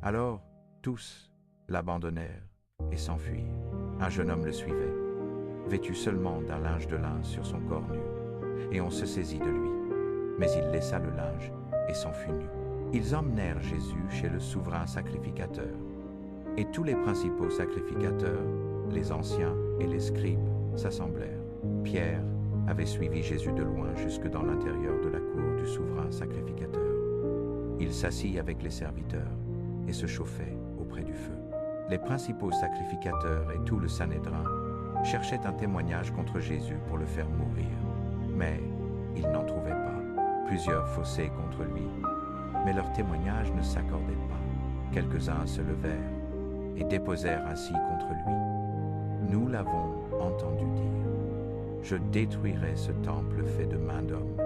Alors, tous l'abandonnèrent et s'enfuirent. Un jeune homme le suivait, vêtu seulement d'un linge de lin sur son corps nu, et on se saisit de lui. Mais il laissa le linge et s'enfuit nu. Ils emmenèrent Jésus chez le souverain sacrificateur. Et tous les principaux sacrificateurs, les anciens et les scribes, s'assemblèrent. Pierre avait suivi Jésus de loin jusque dans l'intérieur de la cour du souverain sacrificateur. Il s'assit avec les serviteurs et se chauffait auprès du feu. Les principaux sacrificateurs et tout le Sanhédrin cherchaient un témoignage contre Jésus pour le faire mourir. Mais ils n'en trouvaient pas. Plusieurs faussaient contre lui, mais leur témoignage ne s'accordait pas. Quelques-uns se levèrent et déposèrent ainsi contre lui, « Nous l'avons entendu dire. » Je détruirai ce temple fait de main d'homme,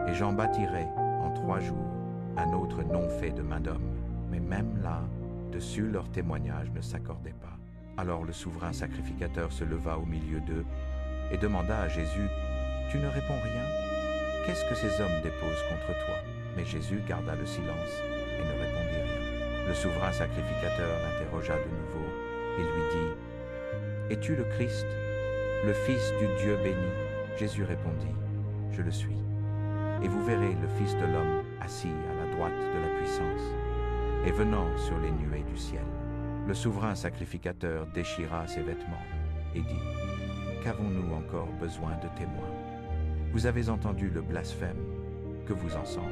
et j'en bâtirai en 3 jours un autre non fait de main d'homme. Mais même là, dessus leur témoignage ne s'accordait pas. Alors le souverain sacrificateur se leva au milieu d'eux et demanda à Jésus, « Tu ne réponds rien? Qu'est-ce que ces hommes déposent contre toi ?» Mais Jésus garda le silence et ne répondit rien. Le souverain sacrificateur l'interrogea de nouveau et lui dit, « Es-tu le Christ, le Fils du Dieu béni ?» Jésus répondit, « Je le suis. Et vous verrez le Fils de l'homme assis à la droite de la puissance et venant sur les nuées du ciel. » Le souverain sacrificateur déchira ses vêtements et dit, « Qu'avons-nous encore besoin de témoins? Vous avez entendu le blasphème, que vous en semble? »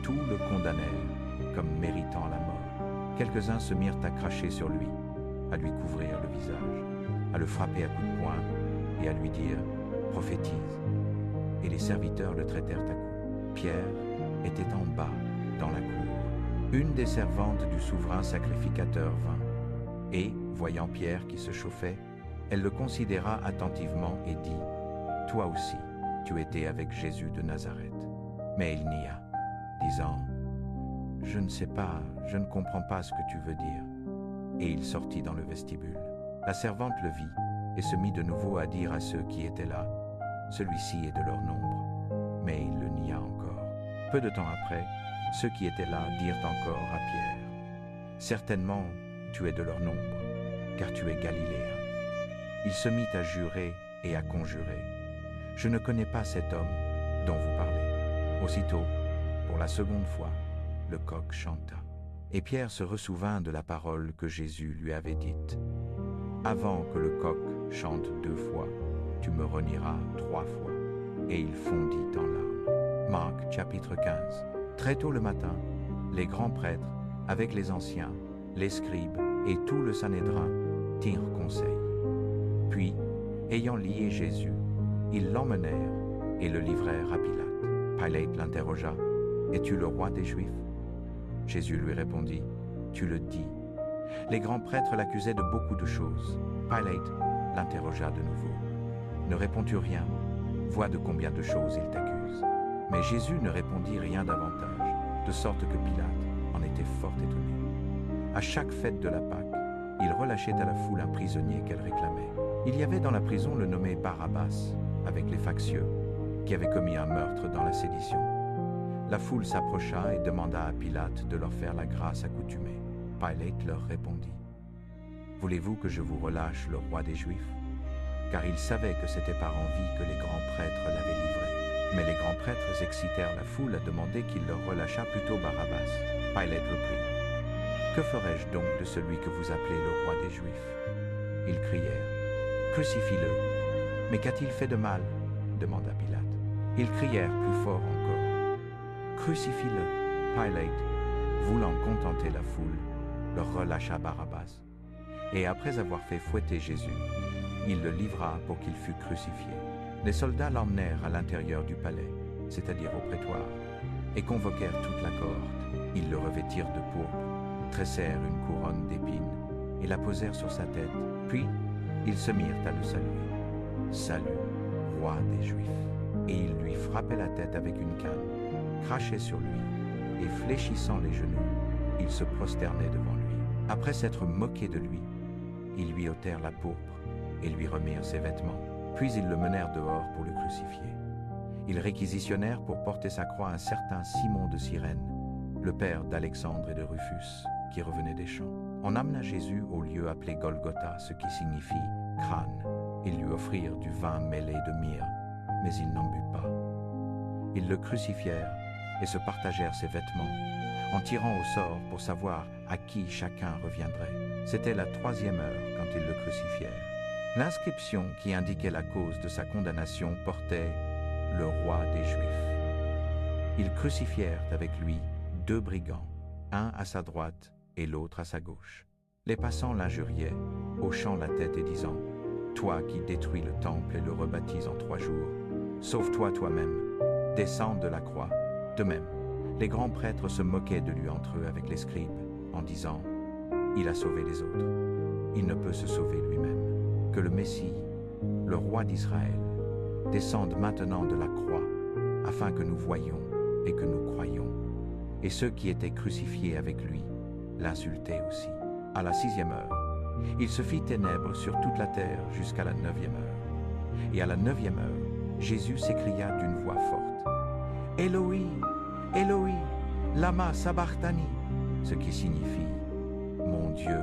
Tous le condamnèrent comme méritant la mort. Quelques-uns se mirent à cracher sur lui, à lui couvrir le visage, à le frapper à coups de poing et à lui dire « Prophétise ». Et les serviteurs le traitèrent à coups. Pierre était en bas, dans la cour. Une des servantes du souverain sacrificateur vint, et, voyant Pierre qui se chauffait, elle le considéra attentivement et dit, « Toi aussi, tu étais avec Jésus de Nazareth. » Mais il nia, disant, « Je ne sais pas, je ne comprends pas ce que tu veux dire. » Et il sortit dans le vestibule. La servante le vit et se mit de nouveau à dire à ceux qui étaient là, « Celui-ci est de leur nombre. » Mais il le nia encore. Peu de temps après, ceux qui étaient là dirent encore à Pierre, « Certainement, tu es de leur nombre, car tu es galiléen. » Il se mit à jurer et à conjurer, « Je ne connais pas cet homme dont vous parlez. » Aussitôt, pour la seconde fois, le coq chanta. Et Pierre se ressouvint de la parole que Jésus lui avait dite, « Avant que le coq chante 2 fois, tu me renieras 3 fois. » Et il fondit en larmes. Marc chapitre 15. Très tôt le matin, les grands prêtres, avec les anciens, les scribes et tout le Sanhédrin, tirent conseil. Puis, ayant lié Jésus, ils l'emmenèrent et le livrèrent à Pilate. Pilate l'interrogea, « Es-tu le roi des Juifs ?» Jésus lui répondit, « Tu le dis. » Les grands prêtres l'accusaient de beaucoup de choses. Pilate l'interrogea de nouveau, « Ne réponds-tu rien? Vois de combien de choses il t'accuse. » Mais Jésus ne répondit rien davantage, de sorte que Pilate en était fort étonné. À chaque fête de la Pâque, il relâchait à la foule un prisonnier qu'elle réclamait. Il y avait dans la prison le nommé Barabbas, avec les factieux, qui avait commis un meurtre dans la sédition. La foule s'approcha et demanda à Pilate de leur faire la grâce accoutumée. Pilate leur répondit, « Voulez-vous que je vous relâche le roi des Juifs ?» Car il savait que c'était par envie que les grands prêtres l'avaient livré. Mais les grands prêtres excitèrent la foule à demander qu'il leur relâchât plutôt Barabbas. Pilate reprit, « Que ferai-je donc de celui que vous appelez le roi des Juifs ?» Ils crièrent, « Crucifie-le !» « Mais qu'a-t-il fait de mal ?» demanda Pilate. Ils crièrent plus fort encore, « Crucifie-le !» Pilate, voulant contenter la foule, leur relâcha Barabbas. Et après avoir fait fouetter Jésus, il le livra pour qu'il fût crucifié. Les soldats l'emmenèrent à l'intérieur du palais, c'est-à-dire au prétoire, et convoquèrent toute la cohorte. Ils le revêtirent de pourpre, tressèrent une couronne d'épines et la posèrent sur sa tête. Puis, ils se mirent à le saluer. « Salut, roi des Juifs !» Et ils lui frappaient la tête avec une canne, crachaient sur lui, et fléchissant les genoux, ils se prosternaient devant lui. Après s'être moqués de lui, ils lui ôtèrent la pourpre et lui remirent ses vêtements. Puis ils le menèrent dehors pour le crucifier. Ils réquisitionnèrent pour porter sa croix un certain Simon de Cyrène, le père d'Alexandre et de Rufus, qui revenait des champs. On amena Jésus au lieu appelé Golgotha, ce qui signifie crâne. Ils lui offrirent du vin mêlé de myrrhe, mais il n'en but pas. Ils le crucifièrent et se partagèrent ses vêtements, en tirant au sort pour savoir à qui chacun reviendrait. C'était la 3e heure quand ils le crucifièrent. L'inscription qui indiquait la cause de sa condamnation portait « Le roi des Juifs ». Ils crucifièrent avec lui 2 brigands, un à sa droite et l'autre à sa gauche. Les passants l'injuriaient, hochant la tête et disant « Toi qui détruis le temple et le rebâtis en 3 jours, sauve-toi toi-même, descends de la croix. » De même, les grands prêtres se moquaient de lui entre eux avec les scribes, en disant « Il a sauvé les autres, il ne peut se sauver lui-même. » Que le Messie, le roi d'Israël, descende maintenant de la croix, afin que nous voyions et que nous croyions. Et ceux qui étaient crucifiés avec lui l'insultaient aussi. À la 6e heure, il se fit ténèbres sur toute la terre jusqu'à la 9e heure. Et à la 9e heure, Jésus s'écria d'une voix forte, « Eloi, Eloi, lama sabachthani », ce qui signifie, « Mon Dieu,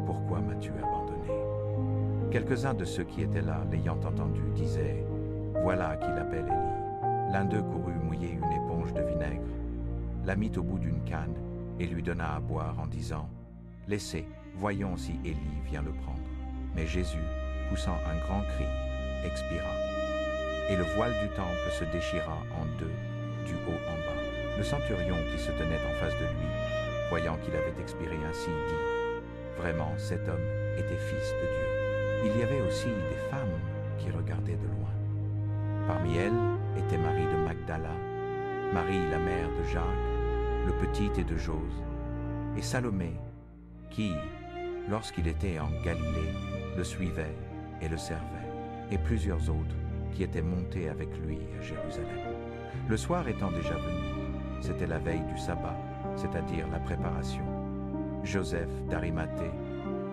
pourquoi m'as-tu abandonné ?» Quelques-uns de ceux qui étaient là, l'ayant entendu, disaient, « Voilà qui l'appelle Élie. » L'un d'eux courut mouiller une éponge de vinaigre, la mit au bout d'une canne et lui donna à boire en disant, « Laissez, voyons si Élie vient le prendre. » Mais Jésus, poussant un grand cri, expira. Et le voile du temple se déchira en deux, du haut en bas. Le centurion qui se tenait en face de lui, voyant qu'il avait expiré ainsi, dit, « Vraiment, cet homme était fils de Dieu. » Il y avait aussi des femmes qui regardaient de loin. Parmi elles était Marie de Magdala, Marie la mère de Jacques, le petit et de Jose, et Salomé, qui, lorsqu'il était en Galilée, le suivait et le servait, et plusieurs autres qui étaient montés avec lui à Jérusalem. Le soir étant déjà venu, c'était la veille du sabbat, c'est-à-dire la préparation. Joseph d'Arimathée,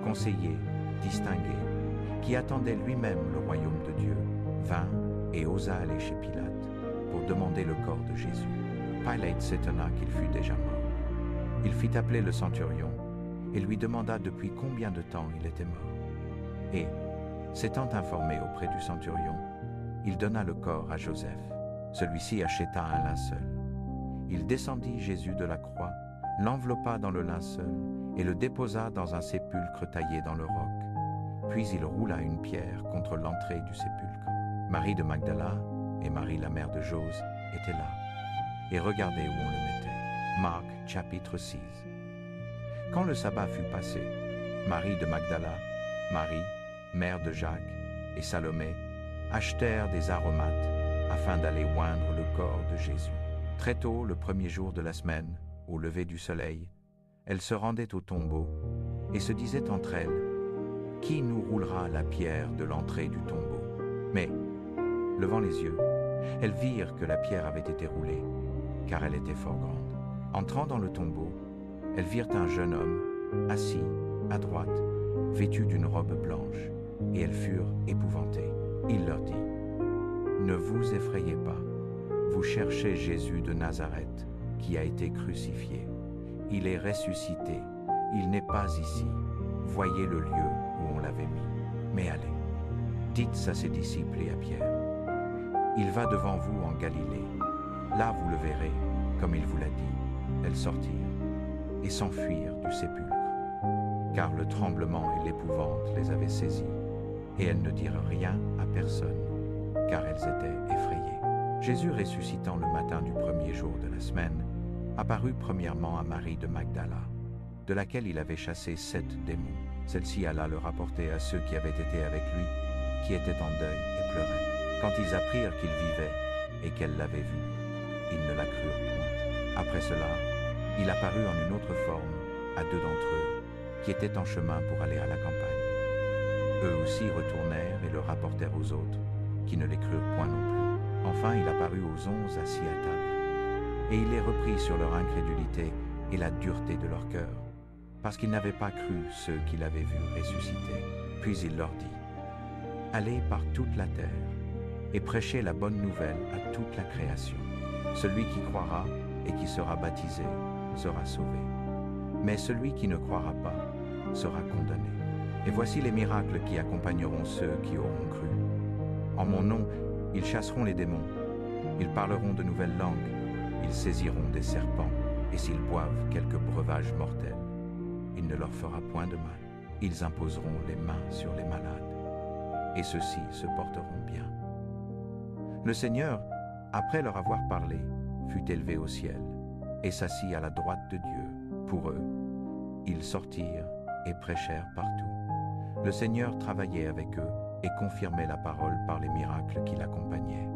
conseiller, distingué, qui attendait lui-même le royaume de Dieu, vint et osa aller chez Pilate pour demander le corps de Jésus. Pilate s'étonna qu'il fût déjà mort. Il fit appeler le centurion et lui demanda depuis combien de temps il était mort. Et, s'étant informé auprès du centurion, il donna le corps à Joseph. Celui-ci acheta un linceul. Il descendit Jésus de la croix, l'enveloppa dans le linceul et le déposa dans un sépulcre taillé dans le roc. Puis il roula une pierre contre l'entrée du sépulcre. Marie de Magdala et Marie la mère de Jose étaient là et regardaient où on le mettait. Marc chapitre 6. Quand le sabbat fut passé, Marie de Magdala, Marie, mère de Jacques, et Salomé achetèrent des aromates afin d'aller oindre le corps de Jésus. Très tôt, le premier jour de la semaine, au lever du soleil, elles se rendaient au tombeau et se disaient entre elles, « Qui nous roulera la pierre de l'entrée du tombeau ?» Mais, levant les yeux, elles virent que la pierre avait été roulée, car elle était fort grande. Entrant dans le tombeau, elles virent un jeune homme, assis, à droite, vêtu d'une robe blanche, et elles furent épouvantées. Il leur dit, « Ne vous effrayez pas, vous cherchez Jésus de Nazareth, qui a été crucifié. Il est ressuscité, il n'est pas ici. Voyez le lieu où on l'avait mis. Mais allez, dites à ses disciples et à Pierre, il va devant vous en Galilée. Là vous le verrez, comme il vous l'a dit. » Elles sortirent et s'enfuirent du sépulcre, car le tremblement et l'épouvante les avaient saisies, et elles ne dirent rien à personne, car elles étaient effrayées. Jésus ressuscitant le matin du premier jour de la semaine, apparut premièrement à Marie de Magdala, de laquelle il avait chassé 7 démons. Celle-ci alla le rapporter à ceux qui avaient été avec lui, qui étaient en deuil et pleuraient. Quand ils apprirent qu'il vivait et qu'elle l'avait vu, ils ne la crurent point. Après cela, il apparut en une autre forme à 2 d'entre eux, qui étaient en chemin pour aller à la campagne. Eux aussi retournèrent et le rapportèrent aux autres, qui ne les crurent point non plus. Enfin, il apparut aux 11 assis à table, et il les reprit sur leur incrédulité et la dureté de leur cœur, parce qu'ils n'avaient pas cru ceux qui l'avaient vu ressusciter. Puis il leur dit, « Allez par toute la terre, et prêchez la bonne nouvelle à toute la création. Celui qui croira et qui sera baptisé sera sauvé, mais celui qui ne croira pas sera condamné. Et voici les miracles qui accompagneront ceux qui auront cru. En mon nom, ils chasseront les démons, ils parleront de nouvelles langues, ils saisiront des serpents, et s'ils boivent quelque breuvage mortel, il ne leur fera point de mal. Ils imposeront les mains sur les malades, et ceux-ci se porteront bien. » Le Seigneur, après leur avoir parlé, fut élevé au ciel, et s'assit à la droite de Dieu. Pour eux, ils sortirent et prêchèrent partout. Le Seigneur travaillait avec eux et confirmait la parole par les miracles qui l'accompagnaient.